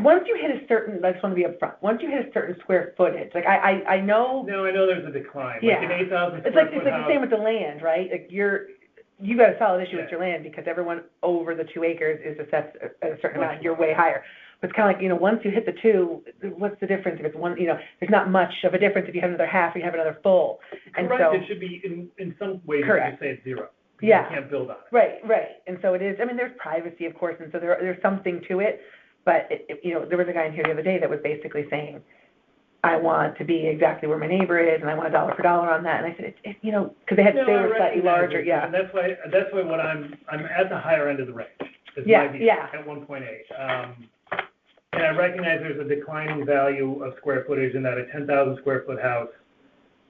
once you hit a certain, I just want to be upfront, once you hit a certain square footage, like I know. No, I know there's a decline. Yeah. Like an 8,000 It's square like foot the same with the land, right? Like you got a solid issue with your land because everyone over the 2 acres is assessed at a certain amount. You're way higher. But it's kind of like, once you hit the 2, what's the difference if it's one? There's not much of a difference if you have another half or you have another full. And correct. so It should be in some ways. Correct. You could say it's 0. Yeah. You can't build on it. Right. And so it is. I mean, there's privacy, of course, and so there's something to it. But there was a guy in here the other day that was basically saying, I want to be exactly where my neighbor is, and I want $1 for $1 on that. And I said, because they were slightly larger, yeah. And that's why what I'm at the higher end of the range. Yeah. At 1.8. And I recognize there's a declining value of square footage, and that a 10,000 square foot house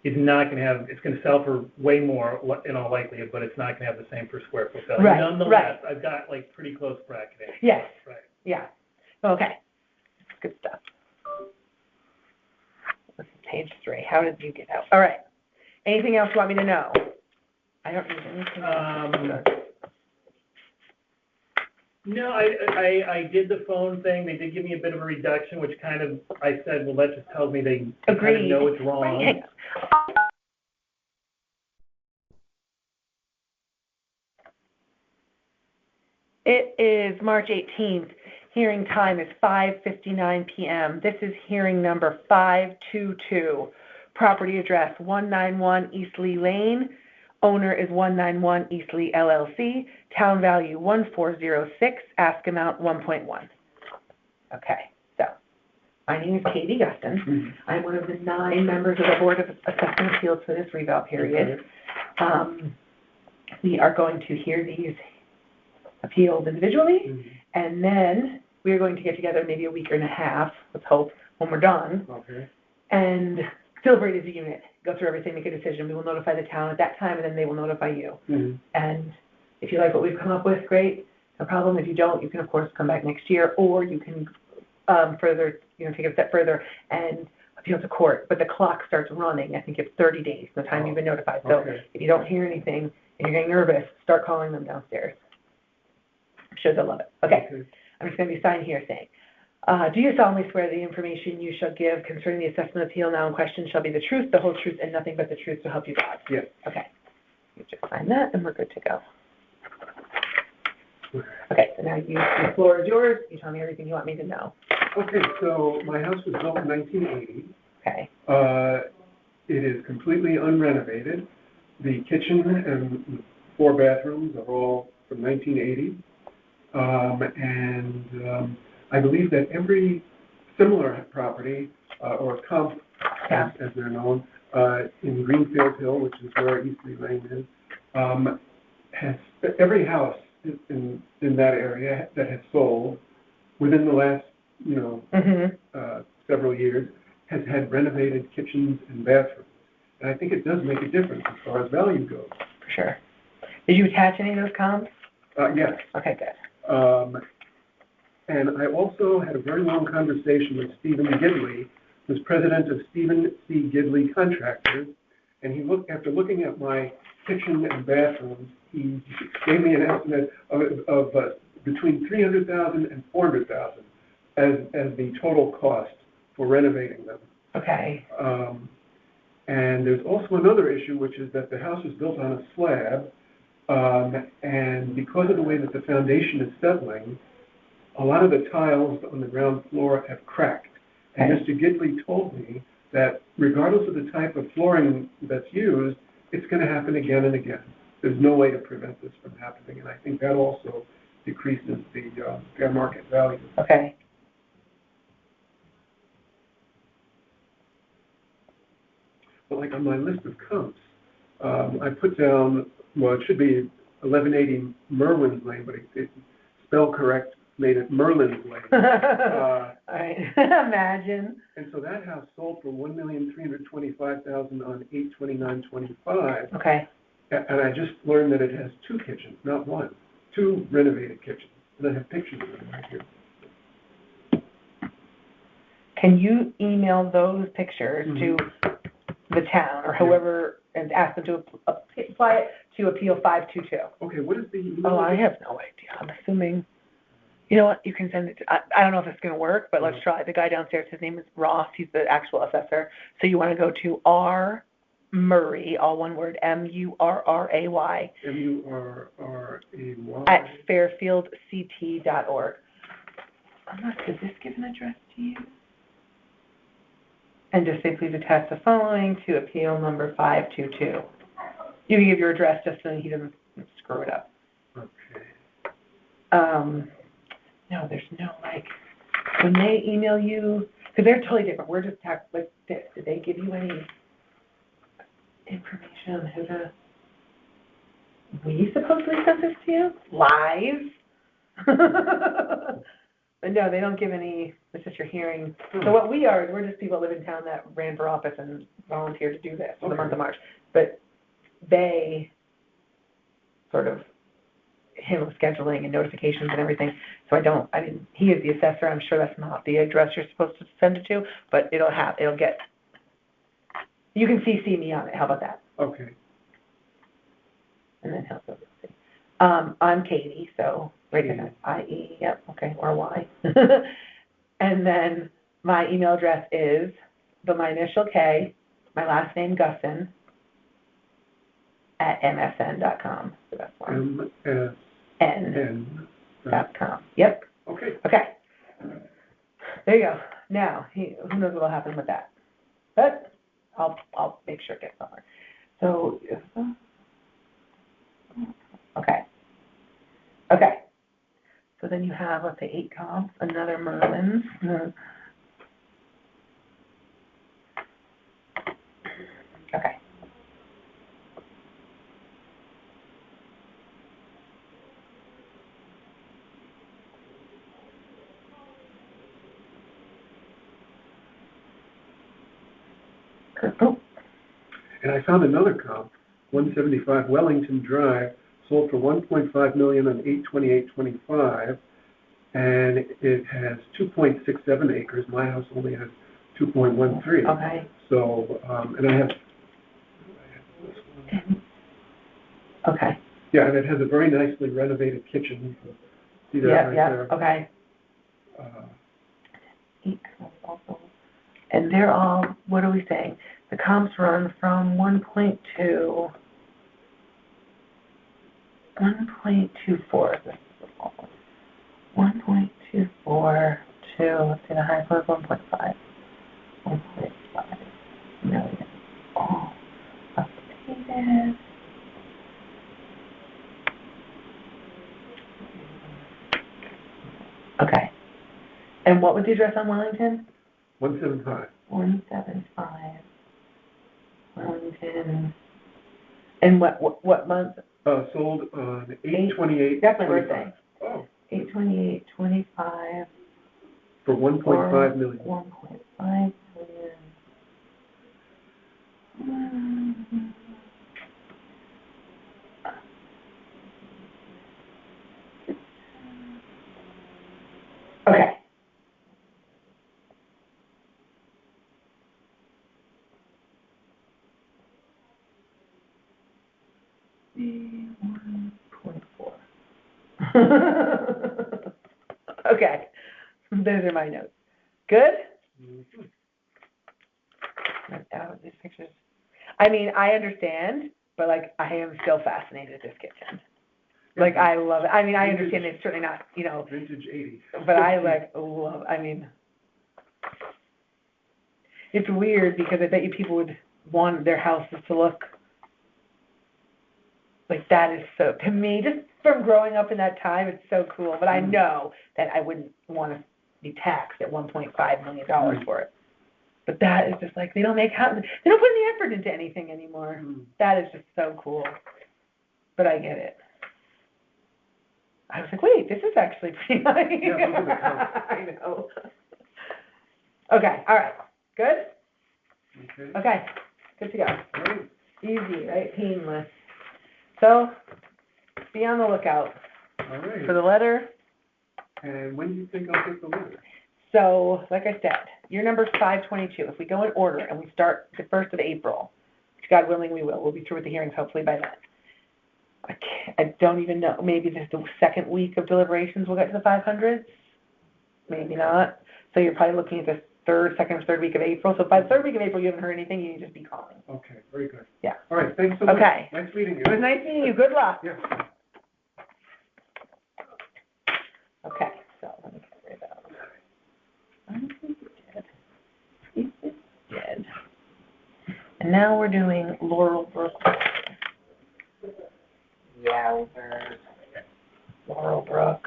is not going to have. It's going to sell for way more in all likelihood, but it's not going to have the same per square foot value. Right. Nonetheless, I've got pretty close bracketing. Yes. Right. Yeah. Okay. Good stuff. Page 3. How did you get out? All right. Anything else you want me to know? I don't need anything else. No, I did the phone thing. They did give me a bit of a reduction, which kind of, I said, well, that just tells me they kind of know it's wrong. Right. It is March 18th. Hearing time is 5:59 p.m. This is hearing number 522. Property address 191 Eastleigh Lane. Owner is 191 Eastleigh LLC. Town value 1406. Ask amount 1.1. Okay, so my name is Katie Guston. I'm one of the 9 members of the Board of Assessment Appeals for this reval period. We are going to hear these appeals individually, and then we are going to get together maybe a week and a half, let's hope, when we're done, and deliberate as a unit, go through everything, make a decision. We will notify the town at that time, and then they will notify you. And if you like what we've come up with, great, no problem. If you don't, you can, of course, come back next year, or you can further, take it a step further and appeal to court, but the clock starts running, I think it's 30 days, the time you've been notified. So Okay. if you don't hear anything and you're getting nervous, start calling them downstairs. I'm sure they'll love it. Okay, I'm just going to be signing here saying, do you solemnly swear the information you shall give concerning the assessment appeal now in question shall be the truth, the whole truth, and nothing but the truth, so help you God? Yes. Okay. You just sign that and we're good to go. Okay, so now the floor is yours. You tell me everything you want me to know. Okay, so my house was built in 1980. Okay. It is completely unrenovated. The kitchen and 4 bathrooms are all from 1980. I believe that every similar property, or comp, as they're known, in Greenfield Hill, which is where Eastleigh Lane is, has, every house in that area that has sold within the last, several years, has had renovated kitchens and bathrooms. And I think it does make a difference as far as value goes. For sure. Did you attach any of those comps? Yes. Okay, good. And I also had a very long conversation with Stephen Gidley, who's president of Stephen C. Gidley Contractors, and after looking at my kitchen and bathrooms, he gave me an estimate of between $300,000 and $400,000 as the total cost for renovating them. Okay. And there's also another issue, which is that the house was built on a slab, and because of the way that the foundation is settling, a lot of the tiles on the ground floor have cracked. And Mr. Gidley told me that regardless of the type of flooring that's used, it's going to happen again and again. There's no way to prevent this from happening, and I think that also decreases the fair market value. Okay. But like on my list of comps, I put down, well, it should be 1180 Merwin's Lane, but it spell correct made it Merlin's Lane. All right. Imagine. And so that house sold for $1,325,000 on 8/29/25. Okay. And I just learned that it has 2 kitchens, not 1, 2 renovated kitchens. And I have pictures of them right here. Can you email those pictures to the town or whoever and ask them to apply it to Appeal 522? Okay, what is the email? Oh, I have no idea. I'm assuming. You know what? You can send it to, I don't know if it's going to work, but let's try. The guy downstairs, his name is Ross. He's the actual assessor. So you want to go to R. Murray, all one word, MURRAY. MURRAY. At fairfieldct.org. Unless, did this give an address to you? And just say, please attach the following to appeal number 522. You can give your address just so he doesn't screw it up. Okay. No, there's no, when they email you, because they're totally different. We're just like this. Did they give you any information on who to, we supposedly sent this to you? Live? But no, they don't give any, it's just your hearing. So what we are, we're just people that live in town that ran for office and volunteered to do this for the month of March. But they sort of handle scheduling and notifications and everything. So he is the assessor. I'm sure that's not the address you're supposed to send it to, but you can CC me on it. How about that? Okay. And then he'll see. I'm Katie, so right here, IE, yep, okay, or Y. And then my email address is my initial K, my last name Gusson, at msn.com. So that's one. MSN.com. Yep. Okay. Okay. There you go. Now, who knows what will happen with that? But I'll make sure it gets somewhere. So, okay. Okay. So then you have, let's say, 8 comps, another Merlin's. Okay. Oh. And I found another comp, 175 Wellington Drive, sold for $1.5 million on 8/28/25, and it has 2.67 acres. My house only has 2.13. Okay. So, and I have, Okay. yeah, and it has a very nicely renovated kitchen. You can see that right there. Okay. Uh, And they're all, what are we saying? The comps run from 1.2, 1.24, 1.24 to, let's see, the highest one is 1.5. 1.5 million. All updated. Okay. And what was the address on Wellington? 175. 175. Wellington. And what month? Sold on 8/28. That's my birthday. Oh, 8/28/25. for 1.5 million. 1.5 million. Okay. $1.4. Okay. Those are my notes. Good? Mhm. Oh, these pictures. I mean, I understand, but like, I am still fascinated with this kitchen. Like, I love it. I mean, I understand it's certainly not, Vintage 80s. but I like love, I mean, it's weird because I bet you people would want their houses to look like that is so, to me, just from growing up in that time, it's so cool. But I know that I wouldn't want to be taxed at $1.5 million for it. But that is just like, they don't make houses, they don't put any effort into anything anymore. That is just so cool. But I get it. I was like, wait, this is actually pretty nice. Yeah, look at the color. I know. Okay, all right. Good? Okay. Okay, good to go. All right. Easy, right? Painless. So, be on the lookout All right. for the letter. And when do you think I'll get the letter? So, like I said, your number's 522. If we go in order and we start the 1st of April, which God willing we will, we'll be through with the hearings hopefully by then. I don't even know, maybe this the second week of deliberations we'll get to the 500s, maybe not. So you're probably looking at the second or third week of April. So by the third week of April you haven't heard anything, you need to just be calling. Okay, very good. Yeah. All right, thanks so much. Okay. Nice meeting you. It was nice meeting you. Good luck. Yeah. Okay, so let me get rid of that. I think it's dead. And now we're doing Laurelbrook. Yowzers. Laurelbrook.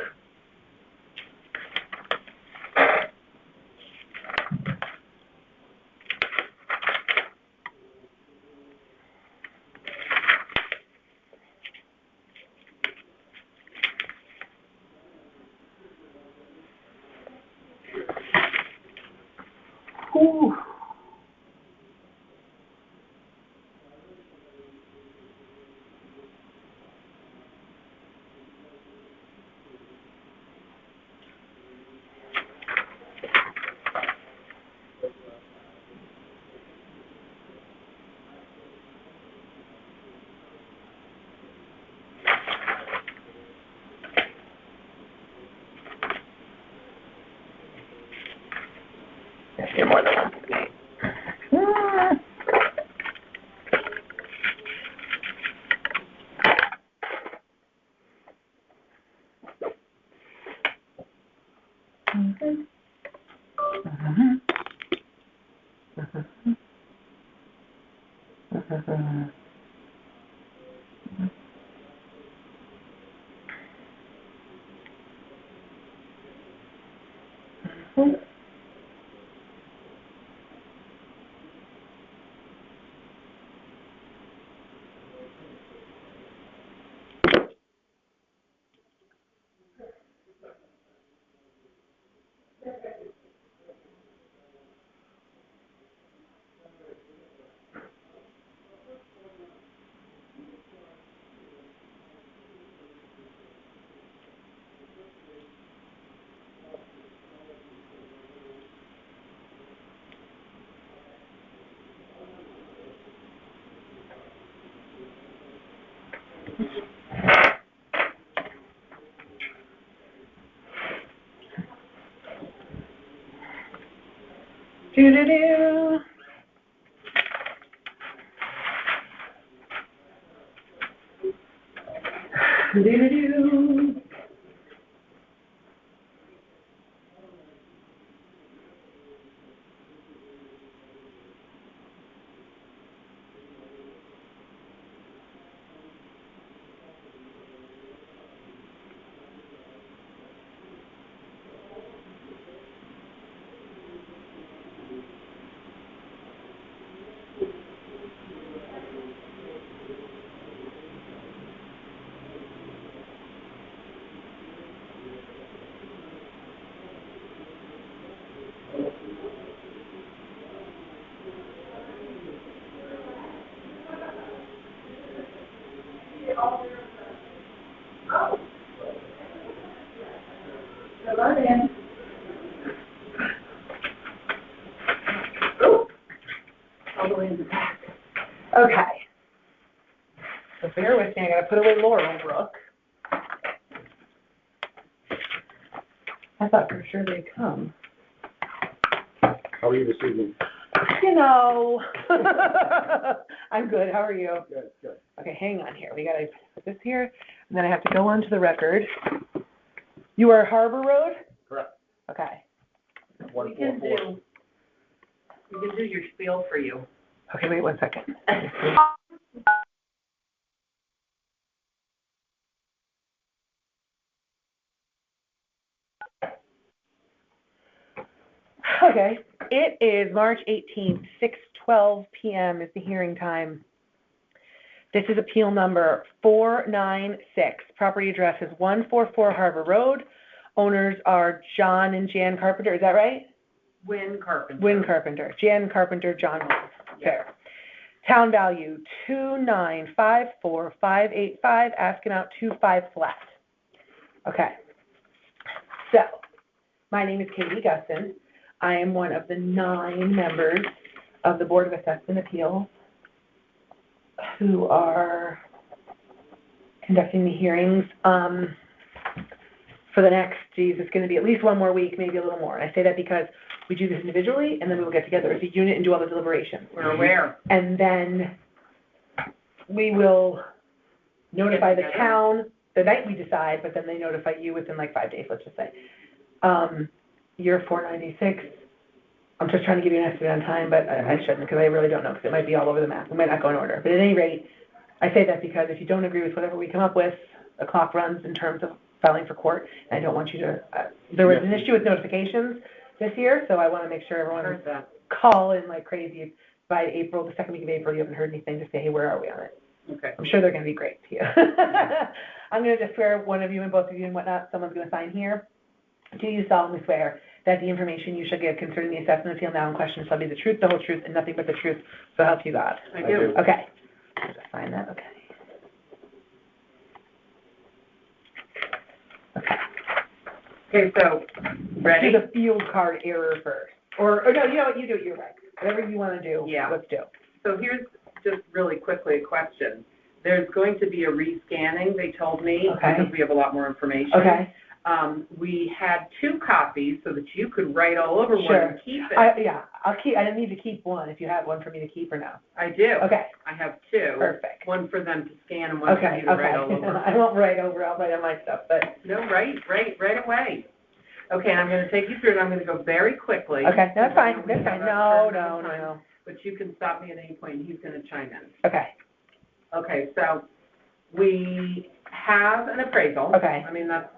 Whew. You're more than one to me. Do-do-do. Do-do-do. All the way in the back. Okay. So bear with me, I gotta put away Laurel Brook. I thought for sure they'd come. How are you this evening? You know. I'm good, how are you? Good, good. Okay, hang on here, we gotta put this here, and then I have to go onto the record. You are Harbor Road? Correct. Okay. One, We can do your spiel for you. Okay, wait 1 second. Okay, it is March 18th, 6:12 p.m. is the hearing time. This is appeal number 496. Property address is 144 Harbor Road. Owners are John and Jan Carpenter, is that right? Wynn Carpenter. Wynn Carpenter, Jan Carpenter, John Wynn. Fair. Town value 2954585, asking out 25 flat. Okay. So, my name is Katie Gusson. I am one of the 9 members of the Board of Assessment Appeals who are conducting the hearings. For the next, it's going to be at least 1 more week, maybe a little more. And I say that because we do this individually, and then we will get together as a unit and do all the deliberations. We're aware. And then we will notify the town the night we decide, but then they notify you within like 5 days, let's just say. Year 496, I'm just trying to give you an estimate on time, but I shouldn't, because I really don't know, because it might be all over the map. We might not go in order. But at any rate, I say that because if you don't agree with whatever we come up with, the clock runs in terms of filing for court, and I don't want you to, there was an issue with notifications this year, so I want to make sure everyone call in like crazy by April, the second week of April, you haven't heard anything, just say, hey, where are we on it? Okay. I'm sure they're going to be great to you. I'm going to just swear one of you and both of you and whatnot, someone's going to sign here. Do you solemnly swear that the information you shall give concerning the assessment appeal now in question shall be the truth, the whole truth, and nothing but the truth, so help you God? I do. Okay. I'll just sign that, okay. Okay. Okay, so, ready? Do the field card error first. Or no, you know what, you do it, you're right. Whatever you want to do, Yeah. let's do. So here's just really quickly a question. There's going to be a rescanning, they told me, Okay. because we have a lot more information. Okay. We had 2 copies so that you could write all over one Sure. and keep it. I didn't need to keep one, if you have one for me to keep or no. I do. Okay, I have 2. perfect. One for them to scan and one for Okay, you to write all okay. over. I won't write over, I'll write on my stuff, but, No, right away. Okay, and I'm going to take you through it. I'm going to go very quickly. okay, that's fine, We that's have fine. a No, certain amount no, of time, no. But you can stop me at any point, and he's going to chime in. Okay, Okay, so we have an appraisal. Okay. I mean, that's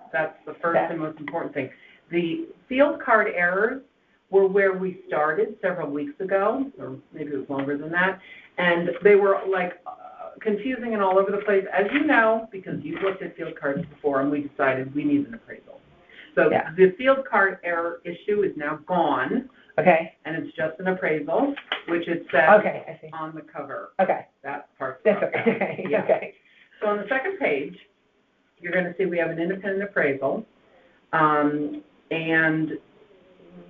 the first Yeah. and most important thing. The field card errors were where we started several weeks ago, or maybe it was longer than that, and they were like confusing and all over the place, as you know, because you've looked at field cards before, and we decided we need an appraisal. So Yeah. the field card error issue is now gone, okay, and it's just an appraisal, which it says okay, I see. on the cover. Okay, That part's that's crossed out. okay, Yeah. okay. So on the second page, you're going to see we have an independent appraisal. And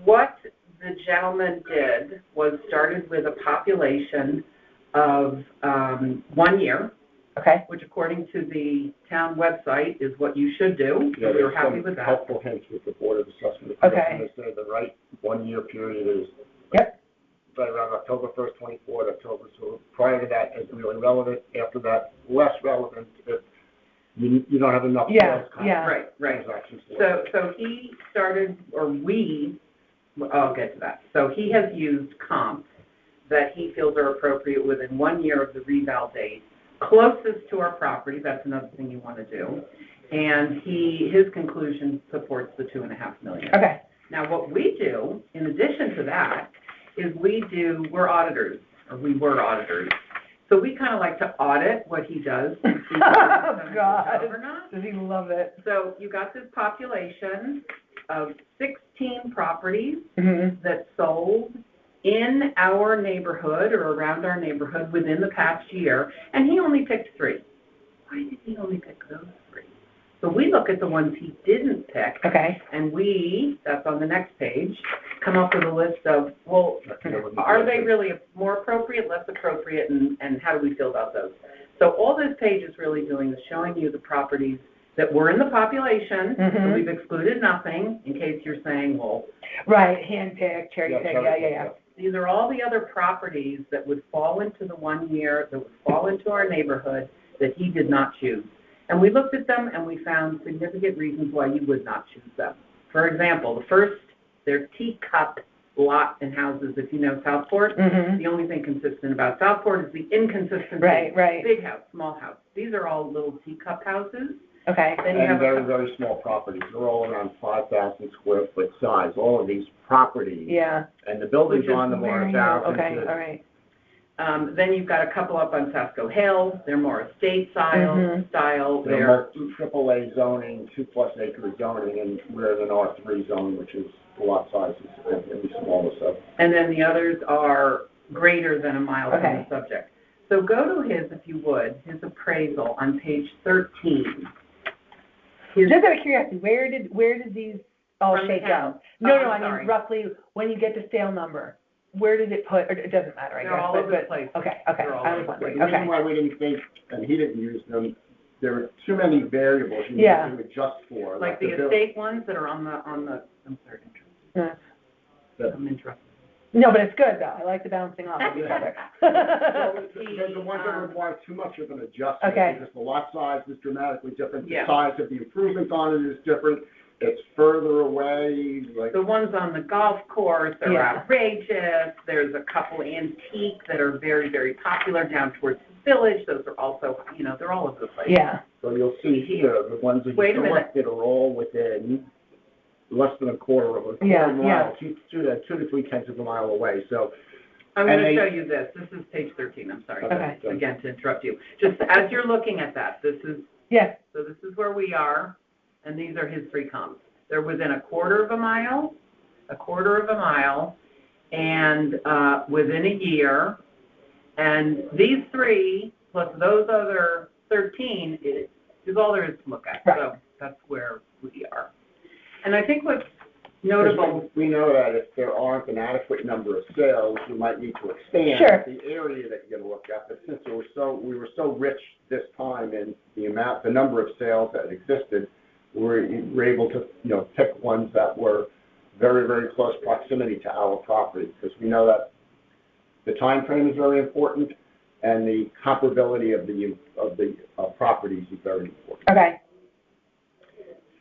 what the gentleman did was started with a population of 1 year, Okay, which according to the town website is what you should do. So we were happy with that. Helpful hints with the Board of Assessment. Okay. They said the right 1 year period is Yep. right around October 1st, 24 to October. So prior to that, it's really relevant. After that, less relevant if you don't have enough Yeah, sales yeah. Right, right. transactions. So he started, or I'll get to that. So he has used comps that he feels are appropriate within 1 year of the reval date, closest to our property, that's another thing you want to do. And his conclusion supports the $2.5 million. Okay. Now, what we do, in addition to that, is we're auditors, or we were auditors. So we kind of like to audit what he does to see if he's done a good job or not. Does he love it? So you got this population of 16 properties Mm-hmm. that sold in our neighborhood or around our neighborhood within the past year, and he only picked 3. Why did he only pick those 3? So we look at the ones he didn't pick, Okay. and that's on the next page, come up with a list of, well, are they really more appropriate, less appropriate, and how do we feel about those? So all this page is really doing is showing you the properties that were in the population, Mhm. and we've excluded nothing, in case you're saying, well, Right, hand-picked, cherry-picked, yeah. these are all the other properties that would fall into the 1 year, that would fall into our neighborhood that he did not choose. And we looked at them and we found significant reasons why you would not choose them. For example, the first, they're teacup lot and houses, if you know Southport. Mm-hmm. The only thing consistent about Southport is the inconsistency. Right. Big house, small house. These are all little teacup houses. Okay. Then you And have very, very small properties. They're all around 5,000 square foot size, all of these properties. Yeah. And the buildings Which is on them are Very 1,000 okay, to all right. Then you've got a couple up on Sasko Hill. They're more estate style. Mhm. They're AAA zoning, 2+ acre zoning, and we're in an R3 zone, which is the lot size is significantly smaller, so. and then the others are greater than a mile from Okay. the subject. So go to his, if you would, his appraisal on page 13. His, Just out of curiosity, where did these all From the shake town. out? No, Oh, I I'm sorry. mean roughly, when you get to sale number, where did it put, or it doesn't matter, I guess. They're all but- over the but- place. Okay, They're all I over was the wondering, The reason okay. why we didn't think, and he didn't use them, there were too many variables you Yeah. need to adjust for. like the bill- estate ones that are on the, I'm sorry, Yeah. I'm interrupted. No, but it's good though, I like the bouncing off of each other. They're the ones that require too much of an adjustment. Okay. Because the lot size is dramatically different, the Yeah. size of the improvements on it is different, it's further away, like. The ones on the golf course are Yeah. outrageous. There's a couple antique that are very, very popular down towards the village. Those are also, they're all over the place. Yeah, So you'll see here, the ones that Wait a you minute. selected are all within less than a quarter of a Yeah, mile, 2 to 3/10 of a mile away, so. I'm going to And show you this. This is page 13, I'm sorry. Okay. Again, to interrupt you. Just as you're looking at that, this is where we are, and these are his 3 comps. They're within a quarter of a mile, and within a year. And these 3, plus those other 13, is all there is to look at. Right. So that's where we are. And I think what's notable, We know that if there aren't an adequate number of sales, you might need to expand Sure. the area that you're gonna look at, but since we were so rich this time in the number of sales that existed, we're able to, pick ones that were very, very close proximity to our property, because we know that the time frame is very important, and the comparability of the properties is very important. okay.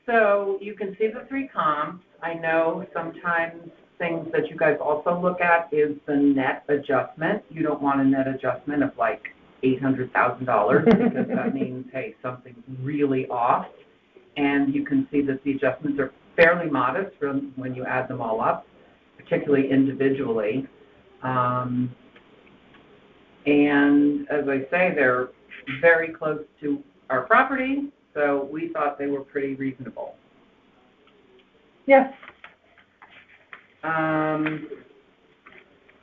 so you can see the 3 comps. I know sometimes things that you guys also look at is the net adjustment. You don't want a net adjustment of like $800,000 because that means, hey, something's really off. And you can see that the adjustments are fairly modest when you add them all up, particularly individually. And as I say, they're very close to our property, so we thought they were pretty reasonable. Yes, Oh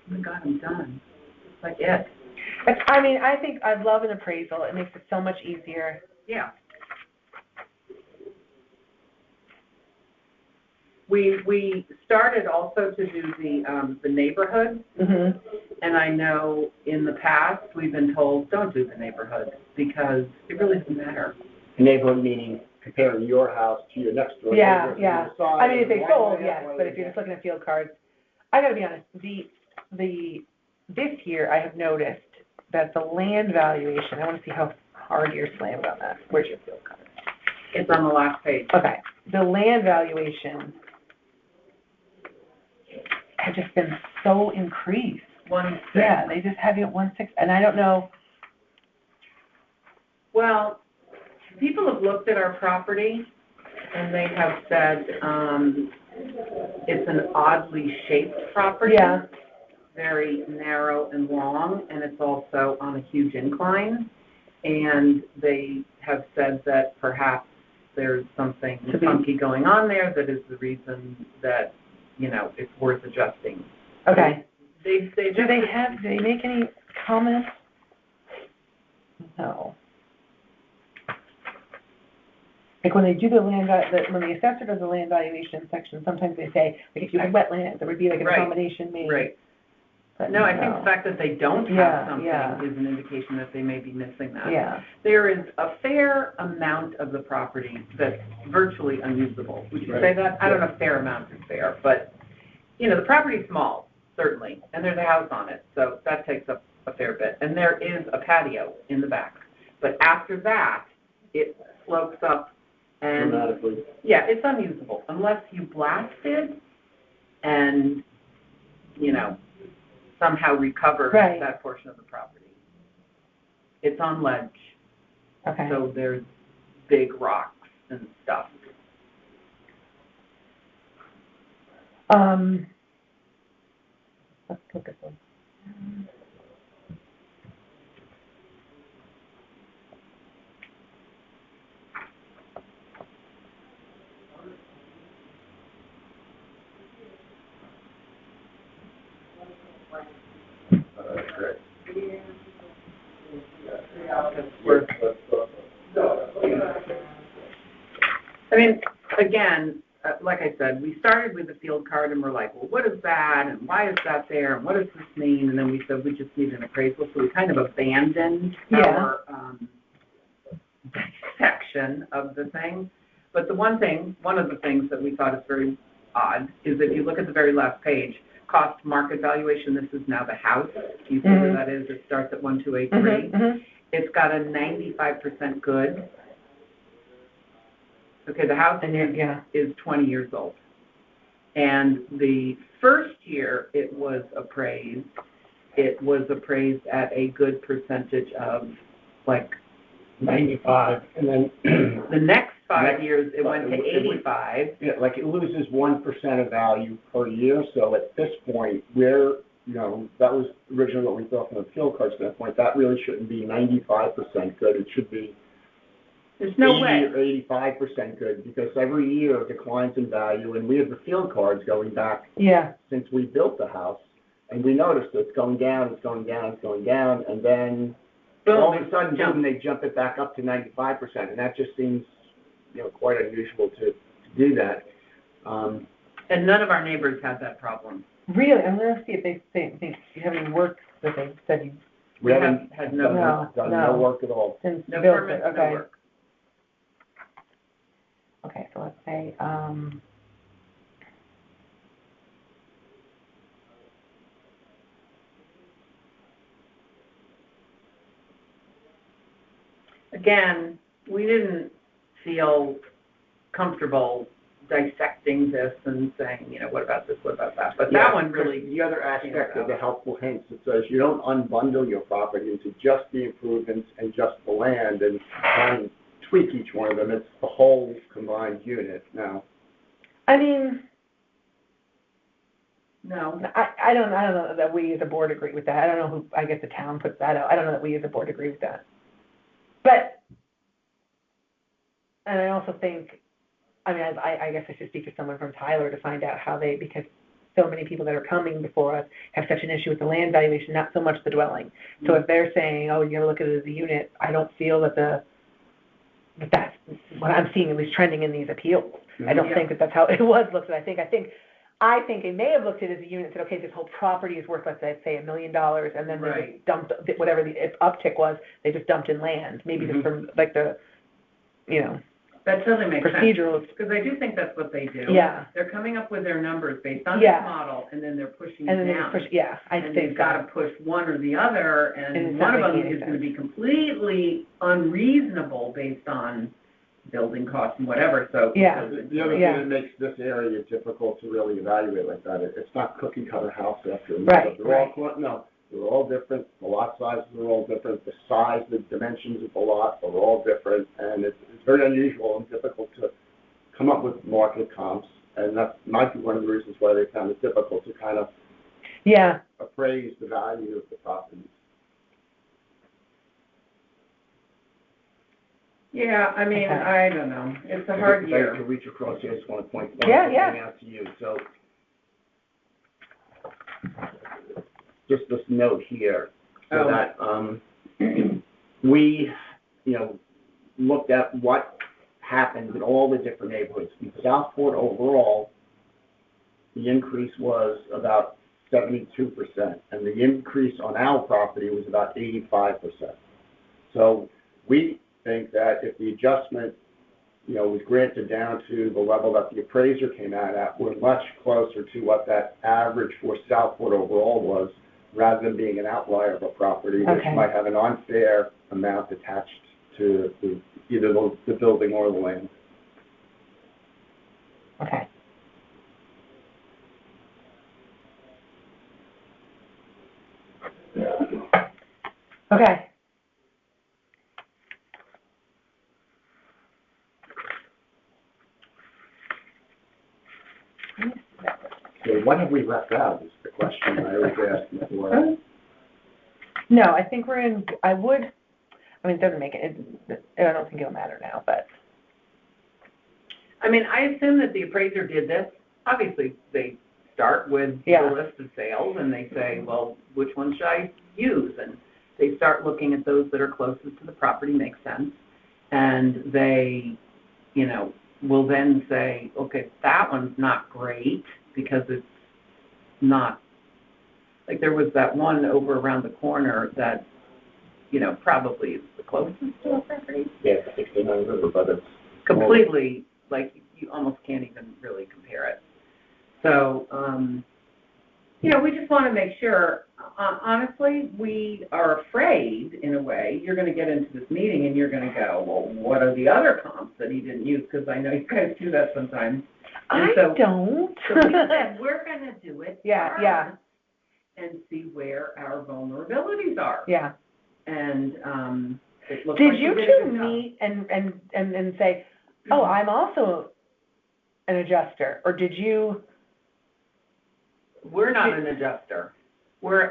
my God, I'm done. That's like it. I think I love an appraisal, it makes it so much easier. Yeah. We started also to do the neighborhood, Mhm. and I know in the past we've been told, don't do the neighborhood because it really doesn't matter. Neighborhood meaning comparing your house to your next door Yeah, neighbor, yeah. your side, I mean, if they one sold, way, yes, that way, but if you're just looking at field cards, I gotta be honest, this year I have noticed that the land valuation, I want to see how hard you're slammed on that. Where's your field card? It's on the last page. Okay, the land valuation has just been so increased. 1.6. Yeah, they just have you at 1.6, and I don't know. Well, people have looked at our property and they have said, it's an oddly shaped property. Yeah. Very narrow and long, and it's also on a huge incline. And they have said that perhaps there's something funky going on there that is the reason that, it's worth adjusting. Okay. Do Do they make any comments? No. Like when they do the land, when the assessor does the land valuation section, sometimes they say, like if you had wetlands, there would be like an Right. accommodation made. Right. But No, I think the fact that they don't have Yeah, something yeah. is an indication that they may be missing that. Yeah, There is a fair amount of the property that's virtually unusable. Would you say that? I don't know if fair amount is fair, but, the property's small, certainly, and there's a house on it, so that takes up a fair bit. And there is a patio in the back. But after that, it slopes up and, Dramatically. yeah, it's unusable unless you blasted and, somehow recover Right. that portion of the property. It's on ledge. okay. So there's big rocks and stuff. Let's look at this. I mean, again, like I said, we started with the field card and we're like, well, what is that? And why is that there? And what does this mean? And then we said, we just need an appraisal. So we kind of abandoned our section of the thing. But one of the things that we thought is very odd is if you look at the very last page, cost market valuation, this is now the house. You see where that is? It starts at 1283. Mm-hmm. It's got a 95% good. Okay, the house is 20 years old. And the first year it was appraised at a good percentage of like 95, and then the next 5 years it went to 85. Yeah, like it loses 1% of value per year, so at this point, that was originally what we thought from a field card standpoint, that really shouldn't be 95% good, it should be There's no 80 way. or 85% good, because every year it declines in value, and we have the field cards going back since we built the house, and we noticed it's going down, it's going down, it's going down, and then all of a sudden, boom, they jump it back up to 95%, and that just seems, quite unusual to do that. And none of our neighbors had that problem. Really? I'm going to see if they you have any work that they said you We haven't had done no work at all. since No built permits, it. Okay. no work. Okay, so let's say, Again, we didn't feel comfortable dissecting this and saying, what about this, what about that? But that one really, The other aspect of the helpful hints, it says you don't unbundle your property into just the improvements and just the land and try and tweak each one of them. It's the whole combined unit now. I mean, no. I don't know that we as a board agree with that. I don't know who, I guess the town puts that out. I don't know that we as a board agree with that. But, and I also think, I guess I should speak to someone from Tyler to find out how because so many people that are coming before us have such an issue with the land valuation, not so much the dwelling. So if they're saying, oh, you're going to look at it as a unit, I don't feel that that's what I'm seeing at least trending in these appeals. I don't think that that's how it was looked at. I think it may have looked at it as a unit and said, okay, this whole property is worth, let's say $1 million, and then they just dumped whatever the uptick was, they just dumped in land. Maybe just from like the, That totally makes sense. Procedurals, Because I do think that's what they do. yeah, They're coming up with their numbers based on Yeah. this model, and then they're pushing and it then they down. just push, yeah, I And think they've got to so. push one or the other, And and it's one not of them making any is going to sense. be completely unreasonable based on building costs and whatever, so. Yeah. The other thing Yeah. that makes this area difficult to really evaluate like that, it's not cookie cutter house after another. Right, They're all, no, they're all different, the lot sizes are all different, the size, the dimensions of the lot are all different, and it's very unusual and difficult to come up with market comps, and that might be one of the reasons why they found it difficult to kind of Yeah, appraise the value of the properties. Yeah, I mean, Okay. I don't know, it's a hard If I year. could reach across here, I just want to point Yeah, one yeah. thing out to you, so. Just this note here, so Oh. that, we, looked at what happened in all the different neighborhoods. In Southport overall, the increase was about 72%, and the increase on our property was about 85%. So we think that if the adjustment, was granted down to the level that the appraiser came out at, we're much closer to what that average for Southport overall was, rather than being an outlier of a property, which Okay. might have an unfair amount attached to either the building or the land. okay. Okay, So what have we left out is the question I always ask before. no, I think we're in, it doesn't make it, I don't think it'll matter now, but, I mean, I assume that the appraiser did this, obviously, they start with Yeah. the list of sales, and they say, well, which one should I use? And they start looking at those that are closest to the property, makes sense, and they, will then say, okay, that one's not great, because it's not, like, there was that one over around the corner that, probably is the closest to a property. Yeah, 69 River, but it's. Completely, like, you almost can't even really compare it. So, we just want to make sure, honestly, we are afraid, in a way, you're going to get into this meeting and you're going to go, well, what are the other comps that he didn't use? Because I know you guys do that sometimes. And I so- don't. So we said, we're going to do it Yeah, yeah. first and see where our vulnerabilities are. Yeah. And, it looks Did like you we did a two good job. meet and say, oh, I'm also an adjuster, or did you? We're not an adjuster.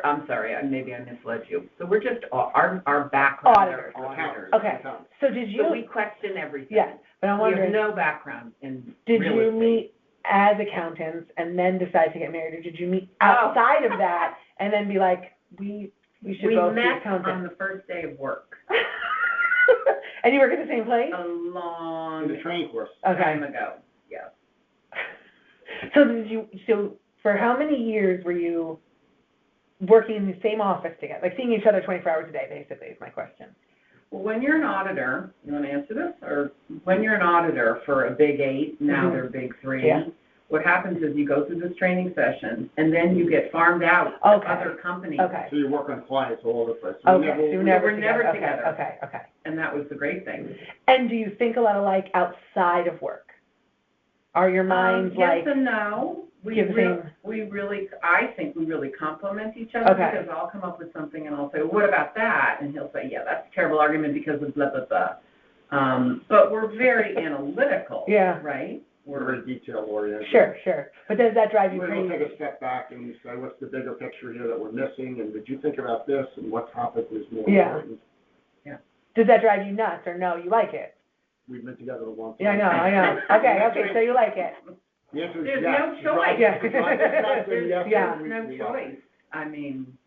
I'm sorry, maybe I misled you. So we're just, our background are Auditors. auditors. Okay, so did you? So we question everything. Yes, but I'm We have wondering, no background in did real you estate. meet as accountants and then decide to get married, or did you meet Oh. outside of that and then be like, we should We both be met on accountants? the first day of work, And you work at the same place? a long In the training course. time Okay. ago, yes. So for how many years were you working in the same office together, like seeing each other 24 hours a day, basically, is my question. Well, when you're an auditor, you want to answer this? Or when you're an auditor for a big 8, now Mhm. they're big 3, Yeah. what happens is you go through this training session, and then you get farmed out to Okay. other companies. Okay. So you work on clients all over the place. Okay, so we you're never never together. together. Okay. And that was the great thing. And do you think a lot alike outside of work? Are your minds like, Yes and no. giving- I think we really complement each other. Okay. Because I'll come up with something and I'll say, well, what about that? And he'll say, yeah, that's a terrible argument because of blah, blah, blah. But we're very analytical. Yeah. Right? We're very detail oriented. sure, but does that drive you We'll crazy? take a step back and say, what's the bigger picture here that we're missing, and did you think about this, and what topic was more Yeah. important? Does that drive you nuts, or no, you like it? We've been together a long time. Yeah, I know. Okay, so you like it. The answer is There's yes. no It's choice. right. Yeah. It's right. It's not saying yes, Yeah. and we No love it. choice. I mean,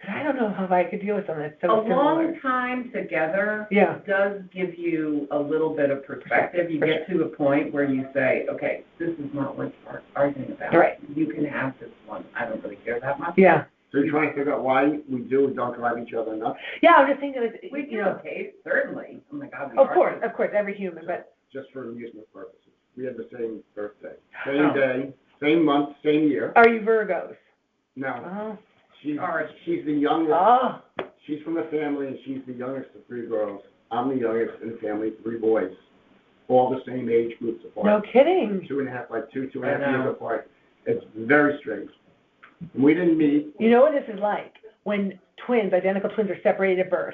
I don't know if I could deal with something that's a so similar. long time together Yeah, does give you a little bit of perspective. You For get to a point where you say, okay, this is not worth arguing about. Right. You can have this one. I don't really care that much. yeah. So you're trying to figure out why we do and don't drive each other nuts? Yeah, I'm just thinking, like, We you do, know, okay, certainly. Oh my God, we of argue. course, every human, but just for amusement purposes. We had the same birthday, same day, same month, same year. Are you Virgos? No, Oh. she's the youngest. Oh. She's from a family, and she's the youngest of 3 girls. I'm the youngest in the family, 3 boys, all the same age groups apart. No kidding. 2.5, like 2.5 years apart. It's very strange. We didn't meet. You know what this is like? When twins, identical twins, are separated at birth,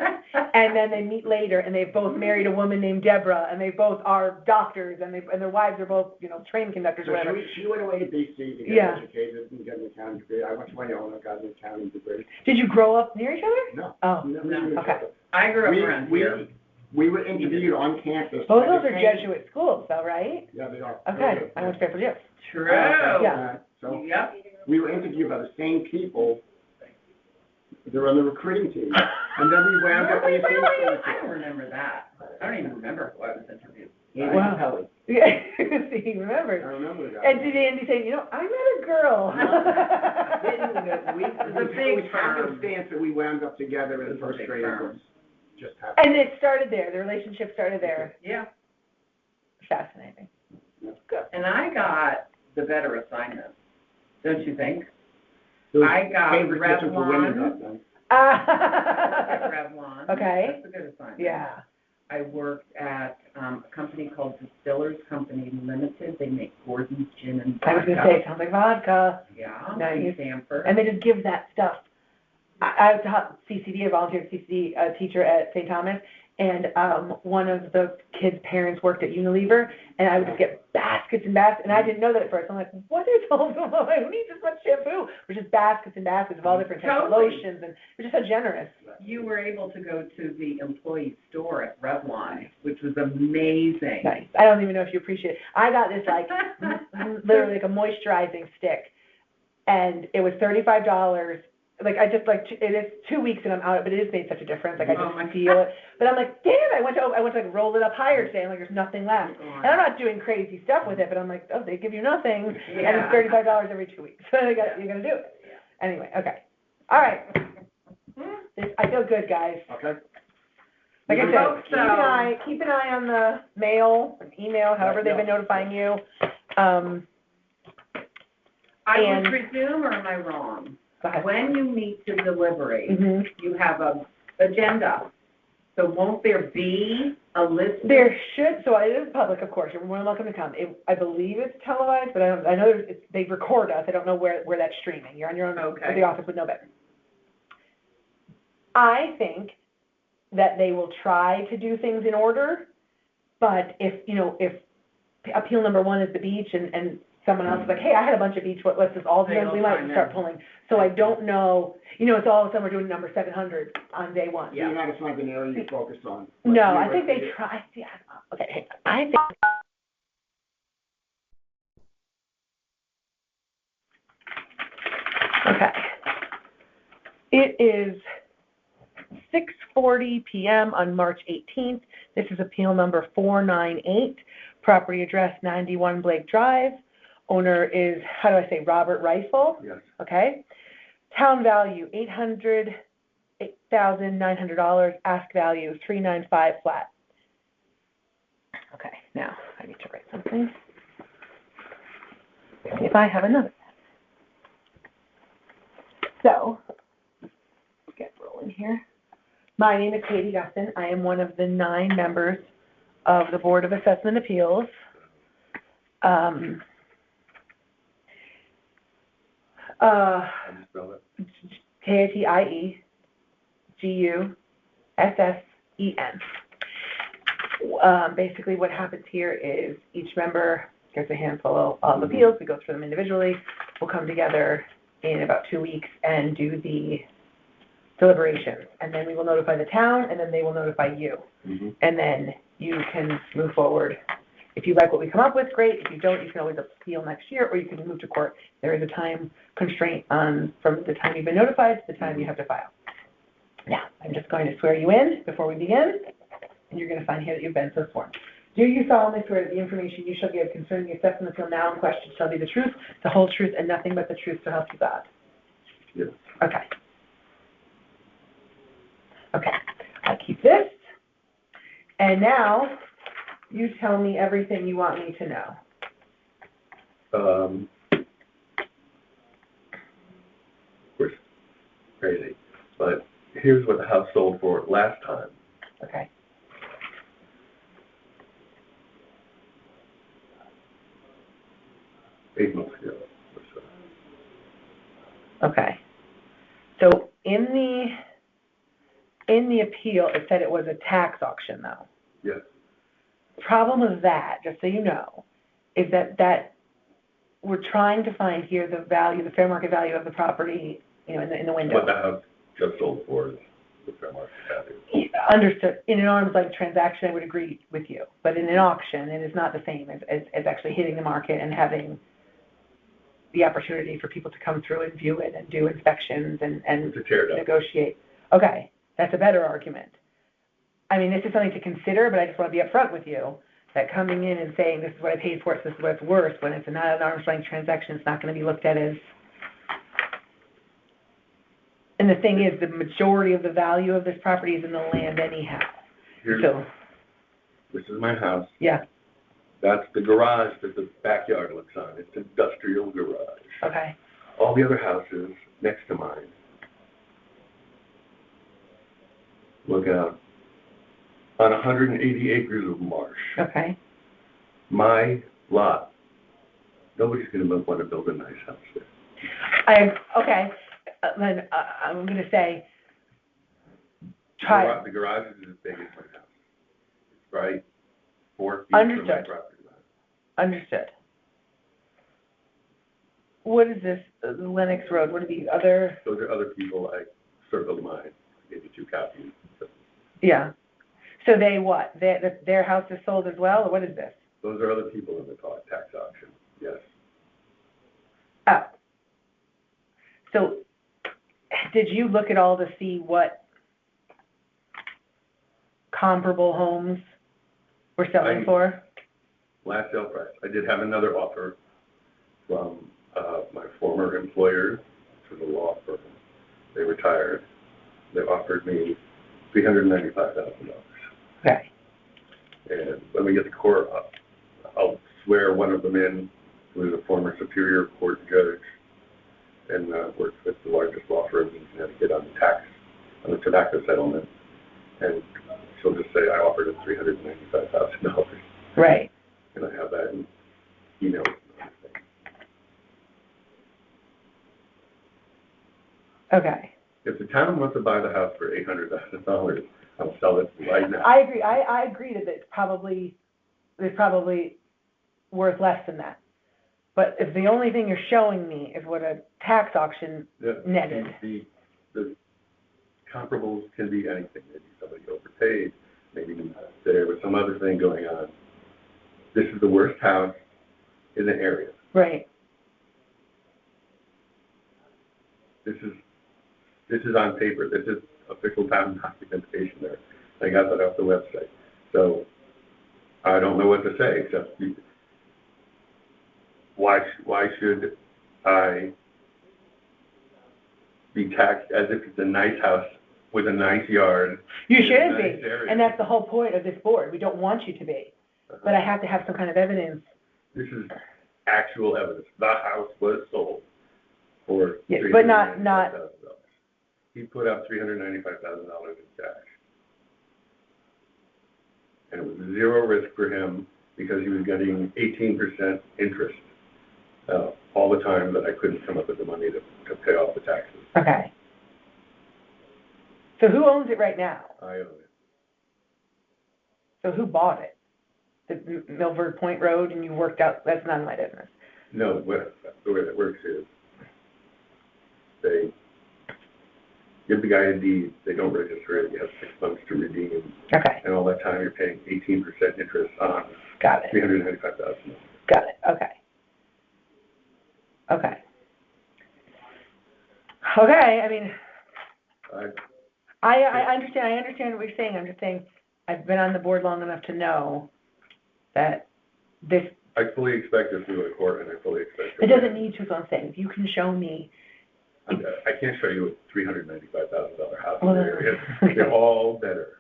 and then they meet later, and they've both married a woman named Deborah, and they both are doctors, and their wives are both, train conductors, So or whatever. she went away to DC to get Yeah. educated and get an accounting degree. I went to my own, I got an accounting degree. Did you grow up near each other? No. Oh, Never No. knew each Okay. other. I grew up around here. We were interviewed on campus. both by those the are same- Jesuit schools, though, right? Yeah, they are. Okay, I went to Fairfield, yes. True. Yeah. So Yep. we were interviewed by the same people. They were on the recruiting team. And then we wound up in the same I place. don't remember that. I don't even remember who I was interviewed. Andy Wow. Kelly. Yeah, see, he I remembers. remember that. And did Andy say, I met a girl? It was a big It was firm. happenstance that we wound up together in It was a first big grade. firm. Just happened. And it started there, the relationship started there. Yeah. Fascinating. And I got the better assignment, don't you think? It was I got favorite kitchen for women Revlon. back then. At Revlon. Okay. That's a good assignment. Yeah. I worked at a company called Distillers Company Limited. They make Gordon's Gin and I was Vodka. gonna say, it sounds like vodka. Yeah, Nice. in Sanford. And they just give that stuff. I was a CCD, a volunteer CCD teacher at St. Thomas, and one of the kids' parents worked at Unilever, and I would just get baskets and baskets, and I didn't know that at first. I'm like, what is all this? Who needs this much shampoo? Which is baskets and baskets of all different types of Totally. lotions, and we're just so generous. You were able to go to the employee store at Revlon, which was amazing. Nice. I don't even know if you appreciate it. I got this literally like a moisturizing stick, and it was $35. It is 2 weeks and I'm out, but it has made such a difference. Like I Oh, my just feel it. But I'm like, damn it, I went to like roll it up higher today. I'm like, there's nothing left. And I'm not doing crazy stuff with it, but I'm like, oh, they give you nothing, and Yeah. it's $35 every 2 weeks. So you're gonna do it. Anyway, okay. All right. I feel good, guys. Okay? Like I I said, hope so. keep an eye on the mail, email, however they've been notifying you. I And- would presume, or am I wrong? Go ahead. When you meet to deliberate, Mhm. you have a agenda. So won't there be a list? There should, so it is public, of course, you're more than welcome to come. I believe it's televised, but I know they record us, I don't know where that's streaming, you're on your own, Okay. the office would know better. I think that they will try to do things in order, but if appeal number 1 is the beach and someone else is like, hey, I had a bunch of beach, let's just all do them, we might start pulling. So I don't know, it's all of a sudden we're doing number 700 on day 1. You're not assigned an area you focus on. No, I think they try, okay, hang on. I think. Okay. It is 6:40 PM on March 18th. This is appeal number 498, property address 91 Blake Drive. Owner is, Robert Rifle? Yes. Okay. Town value, $808,900, ask value, $395 flat. Okay, now, I need to write something. See if I have another. So, let's get rolling here. My name is Katie Gustin. I am one of the 9 members of the Board of Assessment Appeals. How do you spell it? KATIEGUSSEN. Basically, what happens here is each member gets a handful of appeals. We go through them individually. We'll come together in about 2 weeks and do the deliberations. And then we will notify the town, and then they will notify you. Mm-hmm. And then you can move forward. If you like what we come up with, great. If you don't, you can always appeal next year, or you can move to court. There is a time constraint from the time you've been notified to the time you have to file. Now, I'm just going to swear you in before we begin, and you're going to find here that you've been so sworn. Do you solemnly swear that the information you shall give concerning the assessment appeal now in question shall be the truth, the whole truth, and nothing but the truth, so help you God? Yes. Okay. Okay, I'll keep this. And now, You tell me everything you want me to know. Of course, crazy, but here's what the house sold for last time. Okay. Eight months ago or so. Okay. So in the appeal, it said it was a tax auction though. Yes. The problem with that, just so you know, is that we're trying to find here the value, the fair market value of the property, in the window. What the house just sold for is the fair market value. Understood. In an arm's length transaction, I would agree with you, but in an auction, it is not the same as actually hitting the market and having the opportunity for people to come through and view it and do inspections and To tear it up. negotiate. Okay, that's a better argument. I mean, this is something to consider, but I just want to be upfront with you that coming in and saying this is what I paid for it, this is what it's worth, when it's not an arm's length transaction, it's not going to be looked at as. And the thing is, the majority of the value of this property is in the land anyhow. So, This is my house. yeah, That's the garage that the backyard looks on. It's an industrial garage. okay, All the other houses next to mine look out on 180 acres of marsh. okay. My lot, nobody's going to want to build a nice house there. Okay, then I'm going to say, The garage is as big as my house. It's right 4 feet from my Understood. property line. understood. What is this, Lennox Road, what are the other, Those are other people. I circled mine. Gave you 2 copies. yeah. So they what, their house is sold as well, or what is this? Those are other people in the tax auction. Yes. Oh. So, did you look at all to see what comparable homes were selling for? Last sale price. I did have another offer from my former employer, which was a law firm. They retired. They offered me $395,000. Okay, And when we get the court, I'll swear one of them in, who is a former Superior Court judge and worked with the largest law firm in Connecticut on the tobacco settlement. And she'll just say, I offered him $395,000. right, And I have that in email. okay. If the town wants to buy the house for $800,000, I'll sell it right now. I agree, I agree that it's probably worth less than that. But if the only thing you're showing me is what a tax auction netted. The comparables can be anything. Maybe somebody overpaid, maybe there was some other thing going on. This is the worst house in the area. Right, This is on paper. This is official town documentation there. I got that off the website. So I don't know what to say except why should I be taxed as if it's a nice house with a nice yard? you in a shouldn't nice be, area? and that's the whole point of this board, we don't want you to be. But I have to have some kind of evidence. This is actual evidence. The house was sold for Yes, but not- $395,000. He put up $395,000 in cash. And it was zero risk for him because he was getting 18% interest all the time that I couldn't come up with the money to pay off the taxes. Okay. So who owns it right now? I own it. So who bought it? The Milford Point Road, and you worked out, that's none of my business. No, the way that works is they give the guy a deed, they don't register it, you have 6 months to redeem, Okay, and all that time you're paying 18% interest on got it, $395,000. got it, okay. Okay. Okay, I mean, I understand what you're saying, I'm just saying, I've been on the board long enough to know that this, I fully expect this to go to court, and I fully expect. it doesn't need to, is what I'm saying, if you can show me. I can't show you a $395,000 house in Well, the area. They're all better.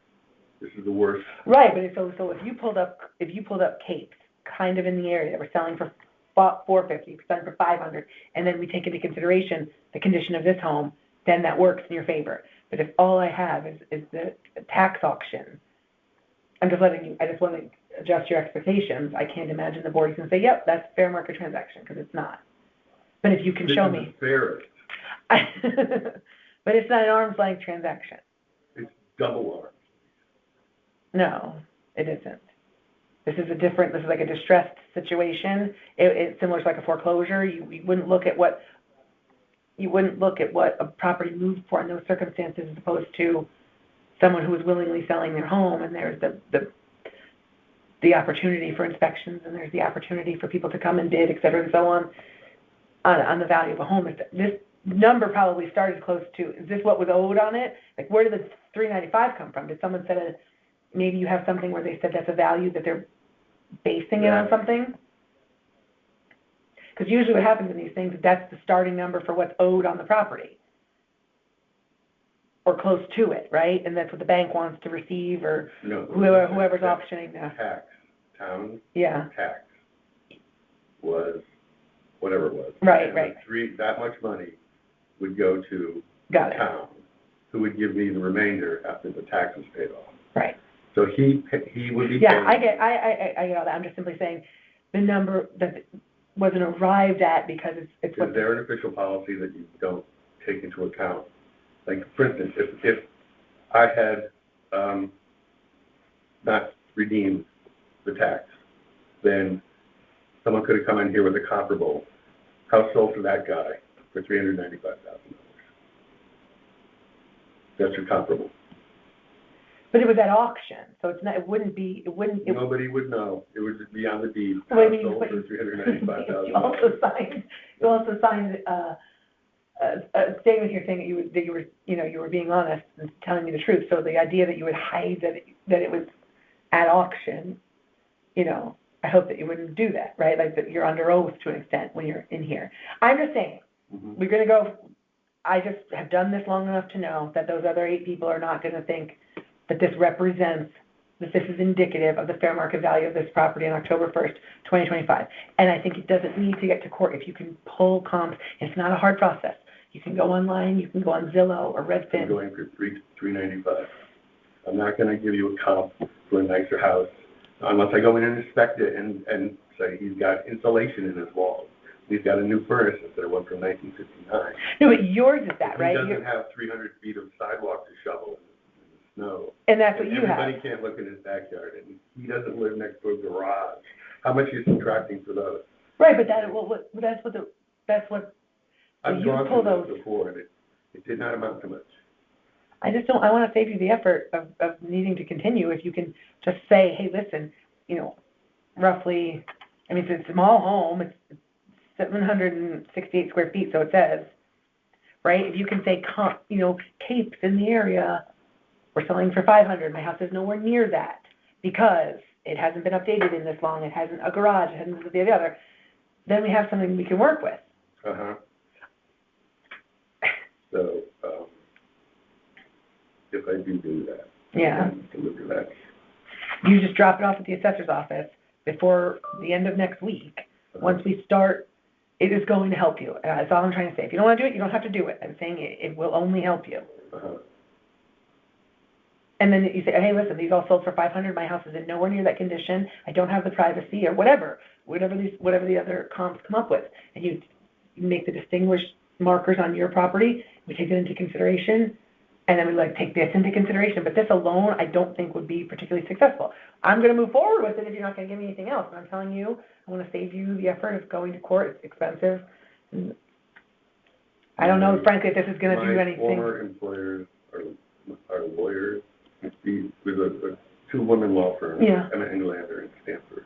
This is the worst. Right, but so if you pulled up capes, kind of in the area that we're selling for $450, selling for $500, and then we take into consideration the condition of this home, then that works in your favor. But if all I have is the tax auction, I just want to adjust your expectations. I can't imagine the board is going to say, yep, that's a fair market transaction, because it's not. But if you can show me. This is the fairest. But it's not an arm's length transaction. It's double arms. No, it isn't. This is like a distressed situation. It's similar to like a foreclosure. You wouldn't look at what a property moved for in those circumstances, as opposed to someone who is willingly selling their home, and there's the opportunity for inspections, and there's the opportunity for people to come and bid, et cetera, and so on the value of a home. This number probably started close to, is this what was owed on it? Like, where did the $395 come from? Did someone say maybe you have something where they said that's a value that they're basing it on something? Because usually what happens in these things is that's the starting number for what's owed on the property, or close to it, right? And that's what the bank wants to receive, or whoever's optioning that. Town Yeah. tax was whatever it was. Right, And right. That much money would go to Got the it. town, who would give me the remainder after the tax was paid off. Right. So he would be Yeah, paying. I get all that. I'm just simply saying the number that wasn't arrived at because it's Is there an official policy that you don't take into account? Like, for instance, if I had not redeemed the tax, then someone could have come in here with a comparable house sold to that guy for $395,000. That's your comparable. But it was at auction, so it's not. It wouldn't. Nobody would know. It would just be on the deed. What do you House mean? sold for $395,000. You also signed a statement here saying that you were being honest and telling me the truth. So the idea that you would hide that it was at auction, I hope that you wouldn't do that, right? Like that you're under oath to an extent when you're in here. I'm just saying, We're going to go. I just have done this long enough to know that those other 8 people are not going to think that this represents, that this is indicative of the fair market value of this property on October 1st, 2025. And I think it doesn't need to get to court if you can pull comps. It's not a hard process. You can go online, you can go on Zillow or Redfin. I'm going for $395. I'm not going to give you a comp for a nicer house unless I go in and inspect it and say he's got insulation in his walls. He's got a new furnace instead of one from 1959. No, but yours is that, right? He doesn't have 300 feet of sidewalk to shovel in the snow. And that's what you have. Everybody can't look in his backyard, and he doesn't live next to a garage. How much are you subtracting for those? Right, but that's what I've you gone pull through those. this before, and it did not amount to much. I want to save you the effort of needing to continue. If you can just say, hey, listen, roughly, it's a small home, it's 768 square feet, so it says, right? If you can say, capes in the area, we're selling for 500. My house is nowhere near that because it hasn't been updated in this long. It hasn't a garage. It hasn't the other. Then we have something we can work with. So, if I do that. Yeah. Look at that. You just drop it off at the assessor's office before the end of next week. Once we start, it is going to help you. That's all I'm trying to say. If you don't want to do it, you don't have to do it. I'm saying it will only help you. And then you say, hey, listen, these all sold for $500. My house is in nowhere near that condition. I don't have the privacy or whatever the other comps come up with. And you make the distinguished markers on your property. We take it into consideration. And then we take this into consideration. But this alone, I don't think would be particularly successful. I'm going to move forward with it if you're not going to give me anything else. But I'm telling you, I want to save you the effort of going to court. It's expensive. I don't know, frankly, if this is going to do anything. My former employers are lawyers. With a 2-woman law firm, Yeah. Emma Englander in Stanford.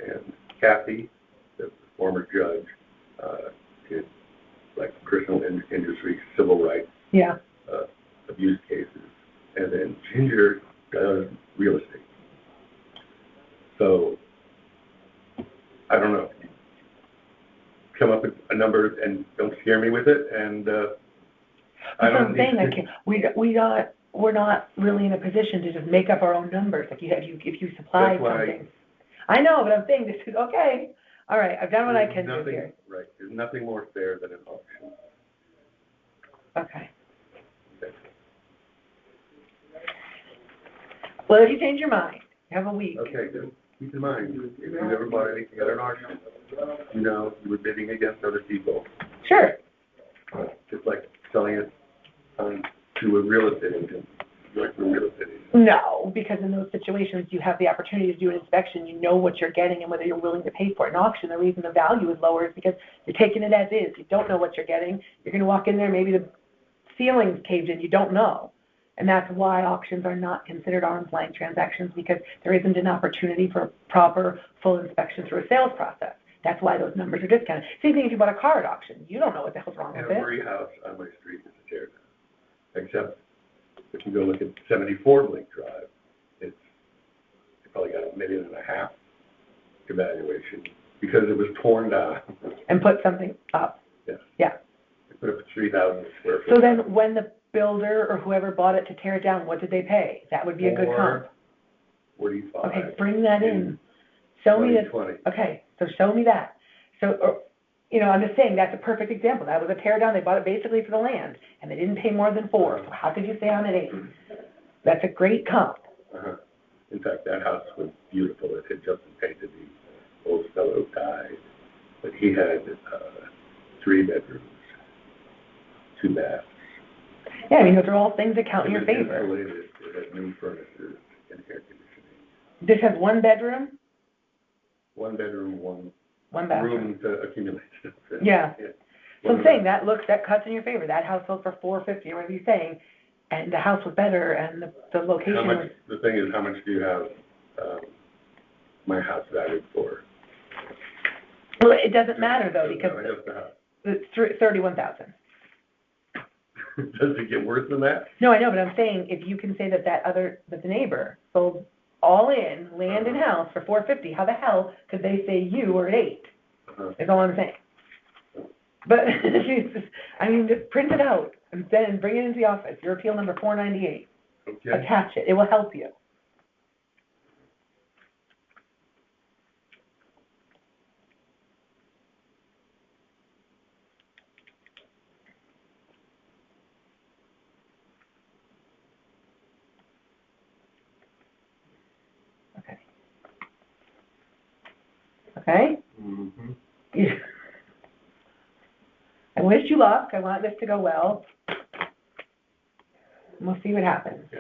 And Kathy, the former judge, did personal injury, civil rights, Yeah. abuse cases. And then Ginger does real estate. So, I don't know. Come up with a number and don't scare me with it. And I don't need to. we're not really in a position to just make up our own numbers, like if you supply That's why- something. I know, but I'm saying this is, okay, all right, I've done what I can do here. Right, there's nothing more fair than an auction. Okay. Well, if you change your mind, you have a week. Okay, then keep in mind, if you ever bought anything at an auction, you know, you were bidding against other people, Sure, just like selling it to a real estate agent, like a real estate agent. no, because in those situations, you have the opportunity to do an inspection, you know what you're getting and whether you're willing to pay for it. An auction, the reason the value is lower is because you're taking it as is, you don't know what you're getting, you're gonna walk in there, maybe the ceiling's caved in, you don't know. And that's why auctions are not considered arm's length transactions, because there isn't an opportunity for proper, full inspection through a sales process. That's why those numbers are discounted. Same thing if you bought a car at auction. You don't know what the hell's wrong with it. Every house on my street is a tear down, except if you go look at 74 Blake Drive, it's probably got $1.5 million evaluation because it was torn down. And put something up. Yes. Yeah. They put up 3,000 square feet. So then when the builder or whoever bought it to tear it down, what did they pay? That would be a good comp. 45. Okay, bring that in. Show me that. 2020. Okay, so show me that. So, I'm just saying, that's a perfect example. That was a tear down, they bought it basically for the land, and they didn't pay more than 4, so how could you say I'm at 8? That's a great comp. Uh-huh. In fact, that house was beautiful. It had just been painted. The old fellow died, but he had 3 bedrooms, 2 baths. Yeah, those are all things that count in your It was favor. insulated. It had new furnaces and air conditioning. This has 1 bedroom, 1 bedroom, 1 1 bathroom. room to accumulate stuff. Yeah. So I'm One saying, that cuts in your favor. That house sold for $450, or whatever you're saying, and the house was better, and the location How was... much, the thing is, how much do you have my house valued for? Well, it doesn't matter, though, because No, just the house. it's $31,000. Does it get worse than that? No, I know, but I'm saying, if you can say that the neighbor sold all in, land and house, for $450, how the hell could they say you were at 8? Uh-huh. Is all I'm saying. But, just print it out, and then bring it into the office, your appeal number 498. Okay. Attach it, it will help you. Okay. Okay? Mm-hmm. I wish you luck, I want this to go well. And we'll see what happens. Yeah.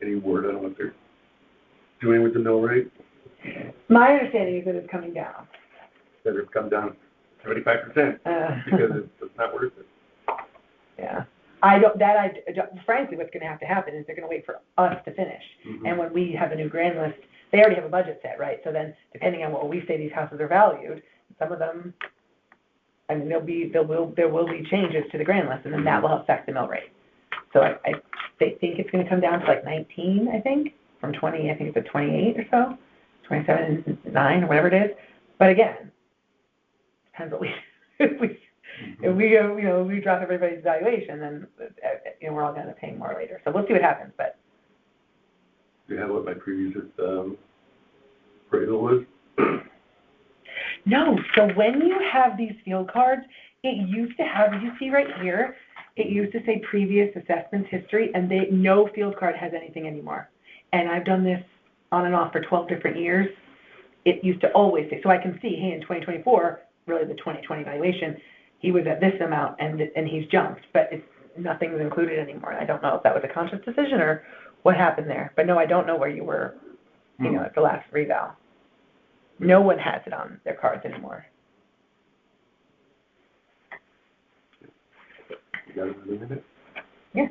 Any word on what they're doing with the mill rate? My understanding is that it's coming down. That it's come down 75% because it's not worth it. Yeah. Frankly, what's gonna have to happen is they're gonna wait for us to finish. Mhm. And when we have a new grand list, they already have a budget set, right? So then, depending on what we say these houses are valued, some of them, there will be changes to the grand list, and then that will affect the mill rate. So they think it's gonna come down to like 19, I think, from 20, I think it's at 28 or so, 27, 9, or whatever it is. But again, depends what if we drop everybody's valuation, then, we're all gonna pay more later. So we'll see what happens, but. Do you have what my previous appraisal was? No, so when you have these field cards, it used to have, you see right here, it used to say previous assessments history, and no field card has anything anymore. And I've done this on and off for 12 different years. It used to always say, so I can see, hey, in 2024, really the 2020 valuation, he was at this amount and he's jumped, but nothing's included anymore. I don't know if that was a conscious decision or what happened there. But no, I don't know where you were, at the last reval. No one has it on their cards anymore. You got another minute? Yeah.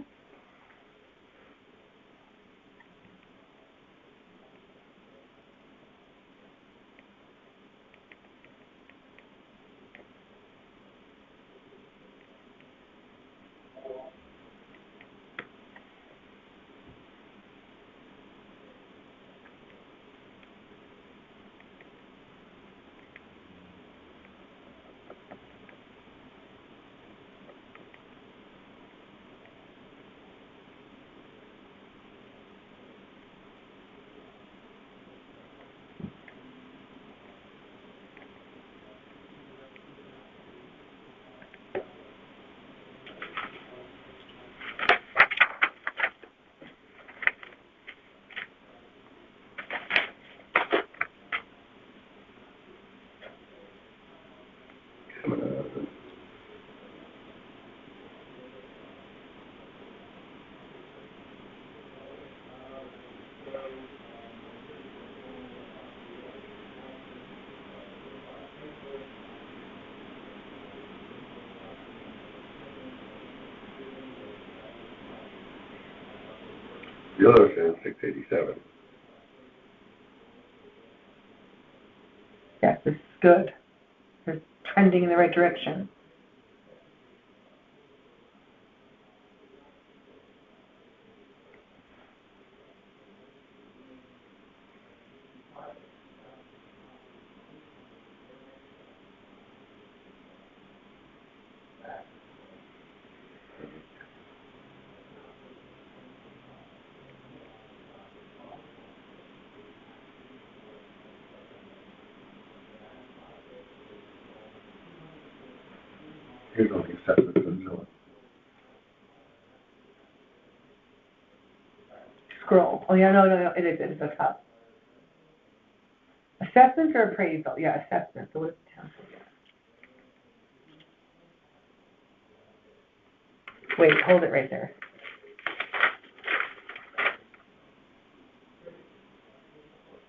The other says 687. Yes, this is good. We're trending in the right direction. Here's all the assessments and so on. Scroll. Oh, yeah, no, it is the top. Assessments or appraisal? Yeah, assessments. So what is the town for? Wait, hold it right there.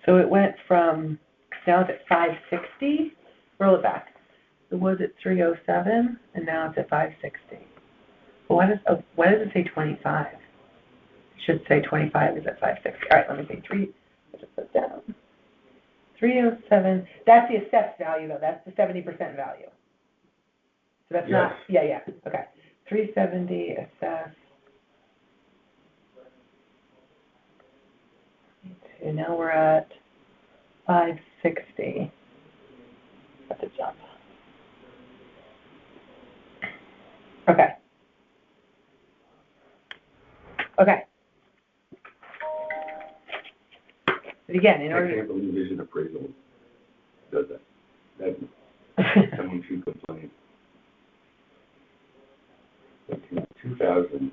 So it went from, now it's at 560. Roll it back. It was at 307, and now it's at 560. Well, why does it say 25? It should say 25 is at 560. All right, let me say 3. I'll just put down. 307. That's the assessed value, though. That's the 70% value. So that's not. Yeah. Okay. 370 assessed. And now we're at 560. That's a jump. Okay. But again, in I order. can't believe Vision Appraisal does that. Someone should complain. 2,000,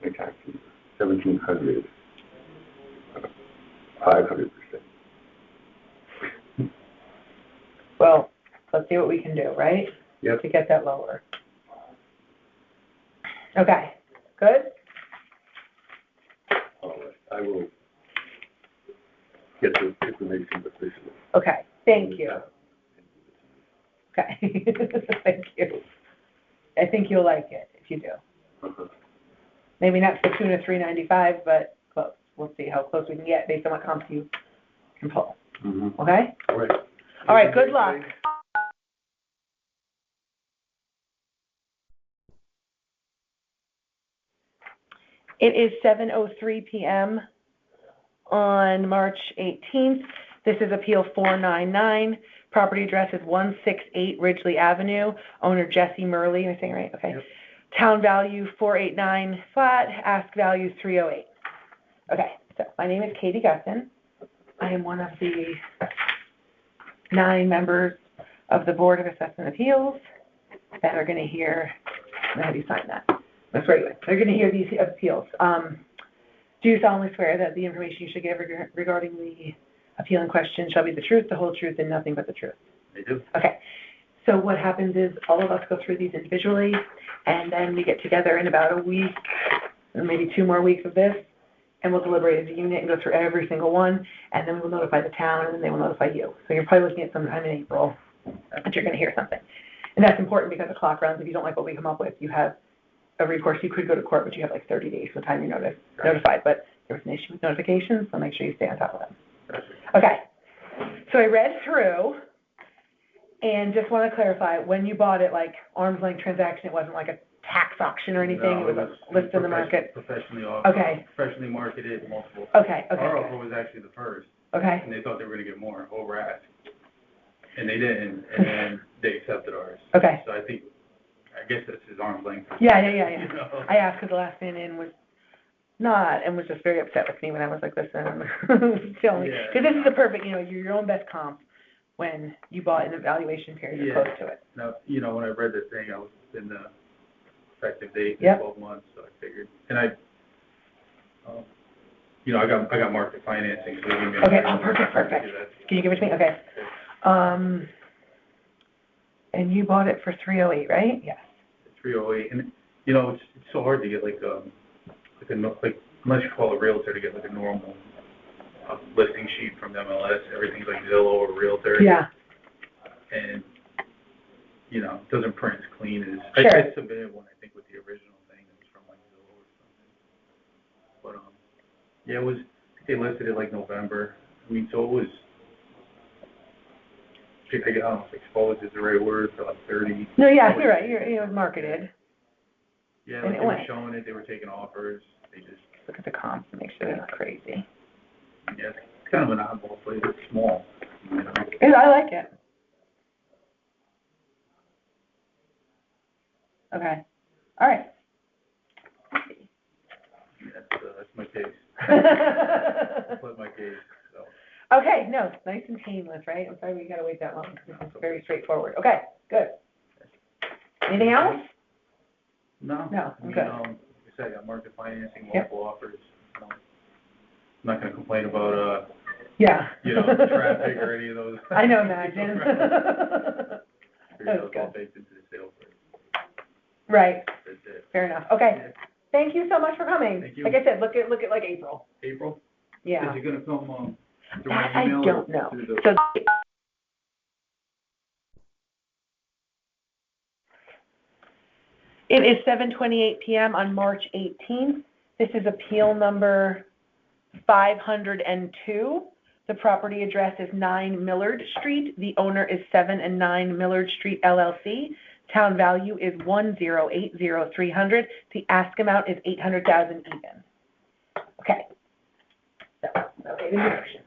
my taxes, 1,700, 500%. Well, let's see what we can do, right? Yep. To get that lower. Okay, good? I will get the information officially. Okay, thank you. Okay, thank you. I think you'll like it if you do. Uh-huh. Maybe not to the tune of $395, but close. We'll see how close we can get based on what comps you can pull. Mm-hmm. Okay? All right. All right, good luck. It is 7:03 p.m. on March 18th. This is Appeal 499. Property address is 168 Ridgely Avenue. Owner Jesse Murley. Am I saying right? Okay. Yep. Town value 489 flat. Ask value 308. Okay. So my name is Katie Gustin. I am one of the 9 members of the Board of Assessment Appeals that are going to hear. I'm going to have you sign that. That's right. They're going to hear these appeals. Do you solemnly swear that the information you should give regarding the appeal in question shall be the truth, the whole truth, and nothing but the truth? I do. Okay. So what happens is all of us go through these individually, and then we get together in about a week, or maybe 2 more weeks of this, and we'll deliberate as a unit and go through every single one, and then we'll notify the town, and then they will notify you. So you're probably looking at sometime in April that you're going to hear something. And that's important because the clock runs. If you don't like what we come up with, you have a recourse. You could go to court, but you have like 30 days from the time you're notified. But there was an issue with notifications, so make sure you stay on top of them. Okay. So I read through, and just want to clarify, when you bought it, like arm's length transaction, it wasn't like a tax auction or anything? No, it was a list in the market? Professionally offered. Okay. Professionally marketed, multiple. Okay. Our offer was actually the first. Okay. And they thought they were going to get more over ask. And they didn't, and then they accepted ours. Okay. So I guess that's his arm's length. Yeah. You know? I asked because the last man in was not, and was just very upset with me when I was like, listen, tell me. Because this is the perfect, you're your own best comp when you bought an evaluation period close to it. Now, when I read the thing, I was in the effective date, 12 months, so I figured. And I got market financing, so they gave me. Okay, perfect. Can you give it to me? Okay. And you bought it for 308, right? Yes. 308, and it's so hard to get unless you call a realtor to get like a normal listing sheet from MLS. Everything's like Zillow or Realtor. Yeah. And it doesn't print as clean as. Sure. I submitted one, I think, with the original thing that was from like Zillow or something. But Yeah, they listed it like November. I mean, so it was, I don't know if exposed is the right word, for like 30. No, yeah, you're right, it was marketed. Yeah, And like it they were went. showing it, they were taking offers, they just, Look at the comps and make sure they're not crazy. yeah, it's kind of an oddball place, it's small, you know. I like it. Okay, all right. That's my case. That's my case, so. Okay, no, nice and painless, right? I'm sorry we gotta wait that long. This is very straightforward. Okay, good. Anything else? No. No, I mean, good. like I said, I got market financing, Yep. multiple offers. I'm not gonna complain about, Yeah. traffic or any of those. I know, imagine. That That's was all good. baked into the sale price. Right, That's it. fair enough. Okay, thank you so much for coming. Thank you. Like I said, look at like April. April? Yeah. Is it gonna come, through That my I email? don't or know. through the- So it is 7:28 PM on March 18th. This is appeal number 502. The property address is 9 Millard Street. The owner is 7 and 9 Millard Street LLC. Town value is $1,080,300. The ask amount is $800,000 even. Okay. So, okay, the introduction.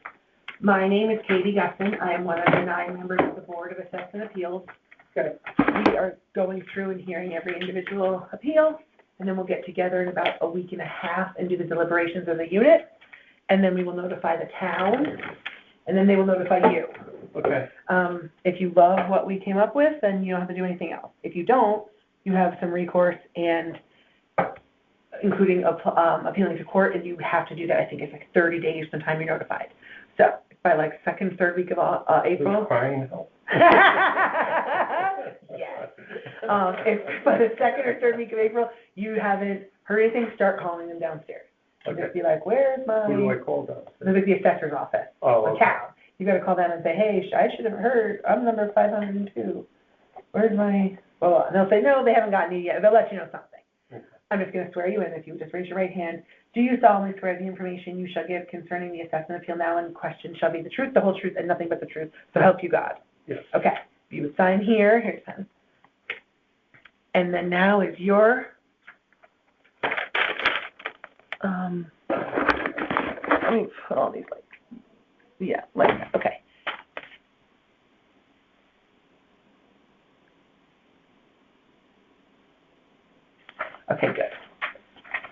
My name is Katie Gusson. I am one of the 9 members of the Board of Assessment Appeals. Good. We are going through and hearing every individual appeal, and then we'll get together in about a week and a half and do the deliberations of the unit, and then we will notify the town, and then they will notify you. Okay. If you love what we came up with, then you don't have to do anything else. If you don't, you have some recourse and including appealing to court, and you have to do that, I think it's like 30 days from the time you're notified. So by like second, third week of April. Crying help. Yes. If by the second or third week of April, you haven't heard anything, start calling them downstairs. And just be like, where's my, Who do I call down? the assessor's office, Oh, the okay. town. You gotta call them and say, hey, I should have heard, I'm number 502. Where's my, well, and they'll say, no, they haven't gotten you yet. They'll let you know something. Okay. I'm just gonna swear you in. If you would just raise your right hand. Do you solemnly swear the information you shall give concerning the assessment appeal now in question shall be the truth, the whole truth, and nothing but the truth? So help you God. Yes. Okay. You would sign here. Here's pen. And then now is your, let me put all these like, yeah, like that. Okay. Okay, good.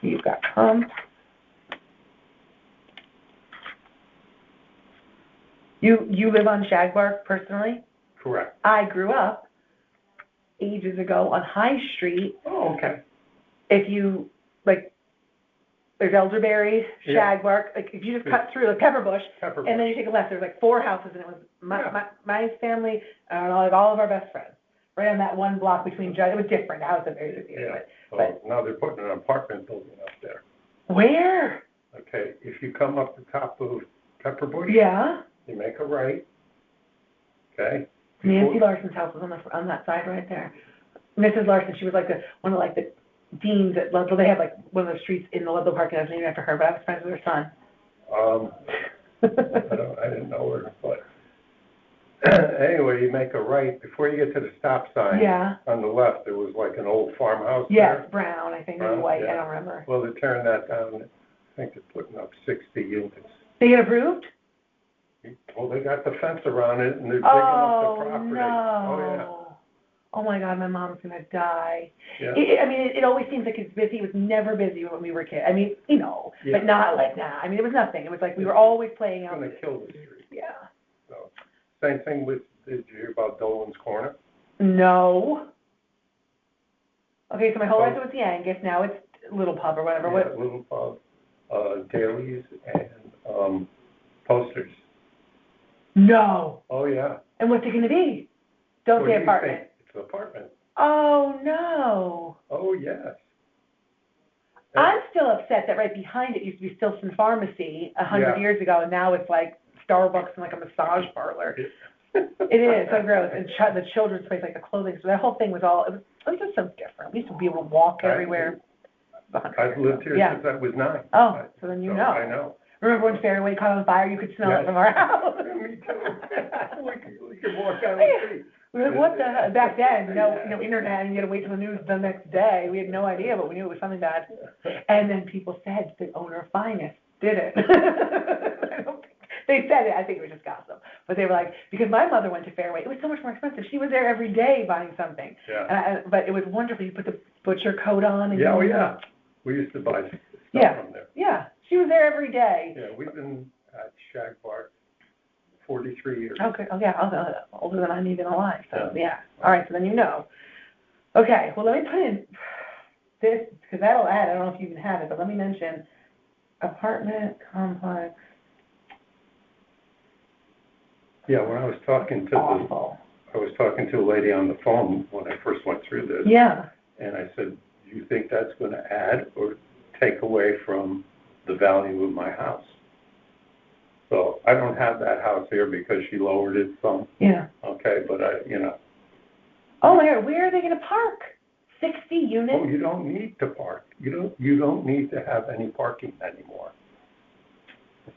You've got You live on Shagbark personally? Correct. I grew up ages ago on High Street. Oh, okay. If you, like, there's Elderberry, Yeah. Shagbark, like, if you just cut through, like Pepperbush, Pepper and then you take a left, there's like 4 houses, and it was my family, I don't know, like all of our best friends, right on that one block between Judge. It was different, now it's a very busy area. So now they're putting an apartment building up there. Where? Okay, if you come up the top of Pepperbush. Yeah. You make a right, okay? Nancy Larson's house was on that side right there. Mrs. Larson, she was like one of like the deans at Ludlow. They have like one of the streets in the Ludlow Park, and I was named after her, but I was friends with her son. I didn't know her, but anyway, you make a right, before you get to the stop sign. Yeah. On the left, there was like an old farmhouse Yes, there. brown, I think, maybe Brown, white, yeah. I don't remember. Well, they're tearing that down, I think they're putting up 60 units. They get approved? Well, they got the fence around it, and they're digging up the property. No. Oh, yeah. Oh, my God, my mom's gonna die. Yeah. It always seems like it's busy. It was never busy when we were kids. I mean, Yeah. but not like now. I mean, it was nothing. It was like we were always playing It's out. gonna kill the street. Yeah. So, same thing with, did you hear about Dolan's Corner? No. Okay, so my whole life it was the Angus, now it's Little Pub or whatever. Yeah, Little Pub, dailies, and, posters. No. Oh, yeah. And what's it gonna be? Don't What say do you apartment. think? It's an apartment. Oh, no. Oh, yes. I'm still upset that right behind it used to be Stilson Pharmacy 100 Yeah. years ago, and now it's like Starbucks and like a massage parlor. It is, so gross. And the children's place, like the clothing, so that whole thing was all, it was just so different. We used to be able to walk everywhere. I've lived here Yeah. since I was 9. Oh, so then you know. I know. Remember when Fairway caught on fire? You could smell it Yes. from our house. Me too. We could walk down the street. We were like, what the hell? Back then, no internet, and you had to wait till the news the next day. We had no idea, but we knew it was something bad. And then people said the owner of Finest did it. I don't think they said it. I think it was just gossip. But they were like, because my mother went to Fairway, it was so much more expensive. She was there every day buying something. Yeah. But it was wonderful. You put the butcher coat on. And Yeah, oh, yeah. We used to buy stuff Yeah. from there. Yeah, she was there every day. Yeah, we've been at Shag Bar 43 years. Okay, oh yeah, older than I'm even alive, so, yeah. All right, so then you know. Okay, well, let me put in this, because that'll add, I don't know if you even have it, but let me mention apartment complex, Yeah, when I was talking to awful. a lady on the phone when I first went through this. Yeah, And I said, do you think that's going to add or take away from the value of my house? So I don't have that house here because she lowered it some, yeah. okay, but Oh my God, where are they gonna park? 60 units? oh, you don't need to park. You don't need to have any parking anymore.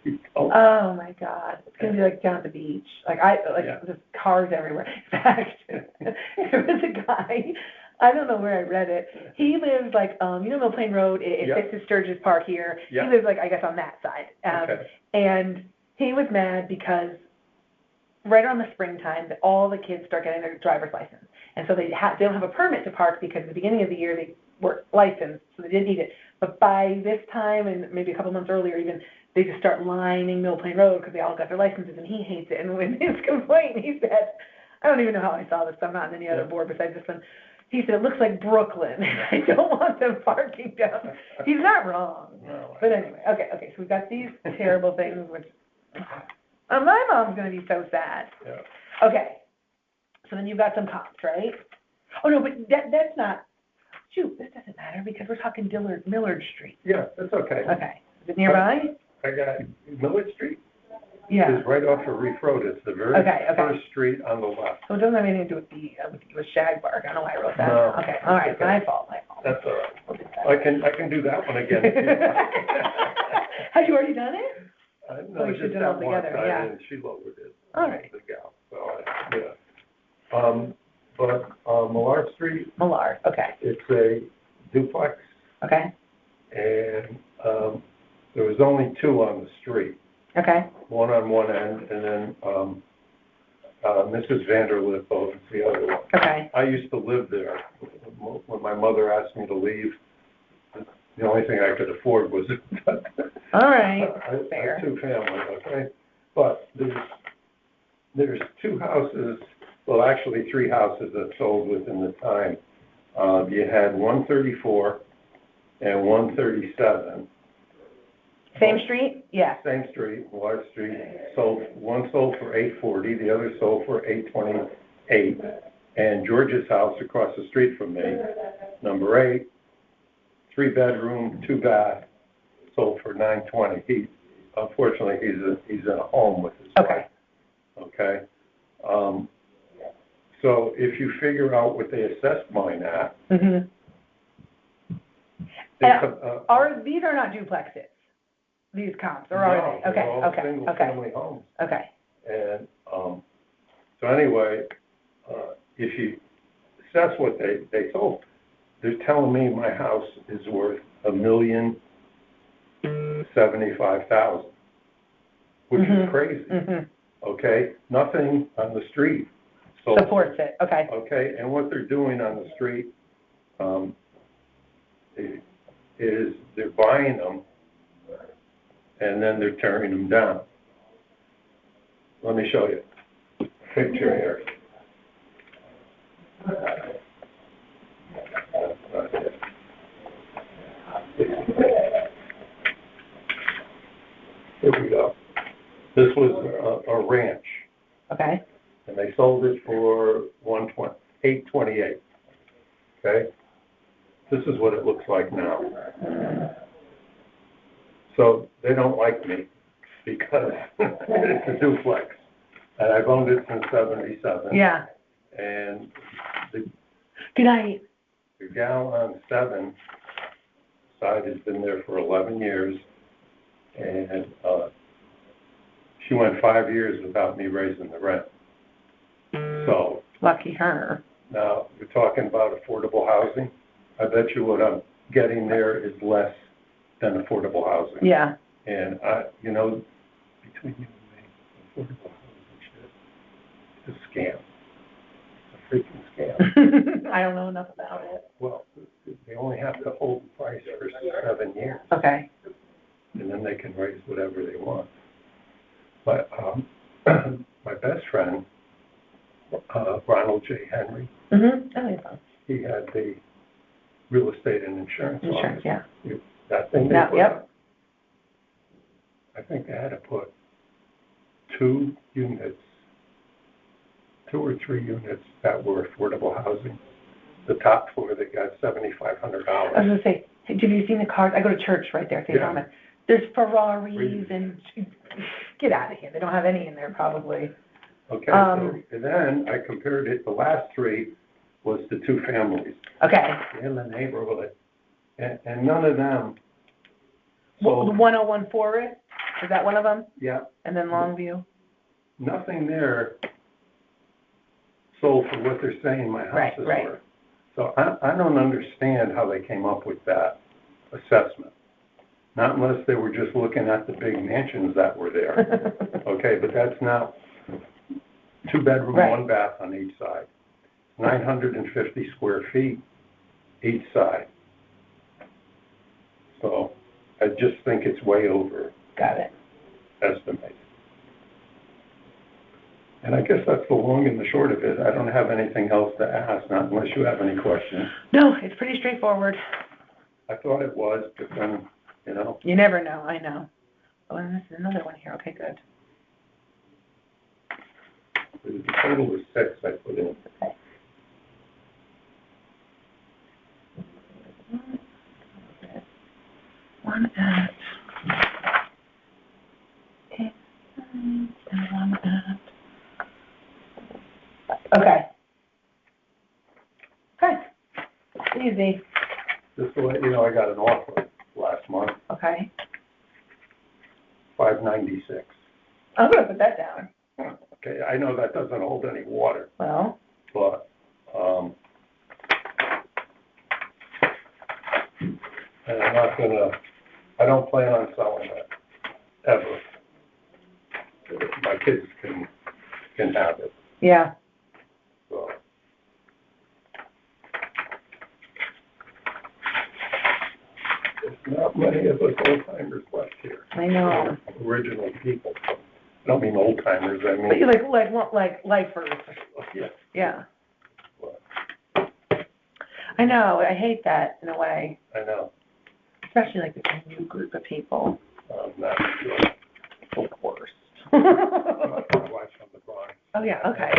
You don't. Oh my God, it's gonna be like down at the beach. Yeah. Just cars everywhere. In fact, there was a guy, I don't know where I read it. He lives Mill Plain Road, it Yeah. fits to Sturgis Park here. Yeah. He lives I guess on that side. Okay. And he was mad because right around the springtime, all the kids start getting their driver's license. And so they don't have a permit to park because at the beginning of the year they were licensed, so they didn't need it. But by this time, and maybe a couple months earlier even, they just start lining Mill Plain Road because they all got their licenses, and he hates it. And with his complaint, he said, I don't even know how I saw this, I'm not on any other board besides this one. He said, it looks like Brooklyn. I don't want them parking down. He's not wrong. No, But anyway, okay, so we've got these terrible things, which, my mom's gonna be so sad. Yeah. Okay, so then you've got some comps, right? Oh, no, but that's not, shoot, this doesn't matter because we're talking Millard Street. Yeah, that's okay. Okay, is it nearby? I got Millard Street Yeah, is right off of Reef Road. It's the very Okay. first street on the left. so it doesn't have anything to do with Shag Bark, I don't know why I wrote that. No. Okay, all right, Okay. my fault. That's all right. We'll do that. I can do that one again. if you like. Have you already done it? No, Oh, you just should do it that all one together, time, yeah. and she lowered it. All right. The gal, so, yeah. But Millard Street, Millard, okay, it's a duplex, okay, and, there was only two on the street, okay, one on one end, and then, Mrs. Vanderlip owns the other one. okay. I used to live there. When my mother asked me to leave, the only thing I could afford was All right, a fair. two-family, okay? But there's two houses, well, actually three houses that sold within the time. You had 134 and 137. Same street? Yeah, Same street, Millard Street, one sold for $840, the other sold for $828. And George's house across the street from me, number 8, 3-bedroom, 2-bath, sold for $920. Unfortunately, he's in a home with his okay, wife. Okay? So if you figure out what they assessed mine at, mhm. These are not duplexes, these comps, or are they? no, they're all Okay, single-family homes. okay. And, so anyway, if you assess what they sold, they're telling me my house is worth $1,075,000, which is crazy, Mhm. okay? Nothing on the street sold. Supports it, okay, Okay, and what they're doing on the street, is they're buying them, and then they're tearing them down. Let me show you a picture here. Here we go. This was a ranch, okay, and they sold it for $828. Okay? This is what it looks like now. So they don't like me because it's a duplex, and I've owned it since '77. yeah. And the Good night. gal on 7 side has been there for 11 years, And, she went 5 years without me raising the rent. So Lucky her. now you're talking about affordable housing. I bet you what I'm getting there is less than affordable housing. Yeah. And between you and me, affordable housing shit is a scam. It's a freaking scam. I don't know enough about it. Well, they only have to hold the price for 7 years, Okay. and then they can raise whatever they want. But my best friend, Ronald J. Henry, Mm-hmm. Oh, yeah. he had the real estate and insurance Insurance, office. yeah. That thing they Yeah, put yep. up, I think they had to put 2 or 3 units that were affordable housing. The top floor, they got $7,500. I was gonna say, have you seen the cars? I go to church right there, St. Yeah. Thomas. There's Ferraris Really? and, get out of here. They don't have any in there probably. Okay, so and then I compared it, the last 3 was the 2 families Okay. in the neighborhood, and none of them The sold. 101 Forest, is that one of them? Yeah, And then Longview? nothing there sold for what they're saying my house is Right. worth. So I don't understand how they came up with that assessment. Not unless they were just looking at the big mansions that were there. Okay, but that's not 2 bedroom, Right. 1 bath on each side. 950 square feet each side. So I just think it's way over Got it. estimated. And I guess that's the long and the short of it. I don't have anything else to ask, not unless you have any questions. No, it's pretty straightforward. I thought it was, but then, You never know, I know. Oh, and this is another one here. Okay, good. the total was 6 I put in. Okay. One at and one at. Okay. Okay. Easy. Just to let you know, I got an offer last month, Okay. $596. I'm gonna put that down. Okay, I know that doesn't hold any water, Well, but, and I don't plan on selling it, ever. My kids can have it, yeah. so. There's not many of us old timers left here. I know. Original people. I don't mean old timers, I But you mean, like lifers. yeah. Yeah. I know. I hate that in a way, I know, especially like the new group of people. not sure. The worst. I'm not gonna watch on the Bronx. Oh yeah. Okay.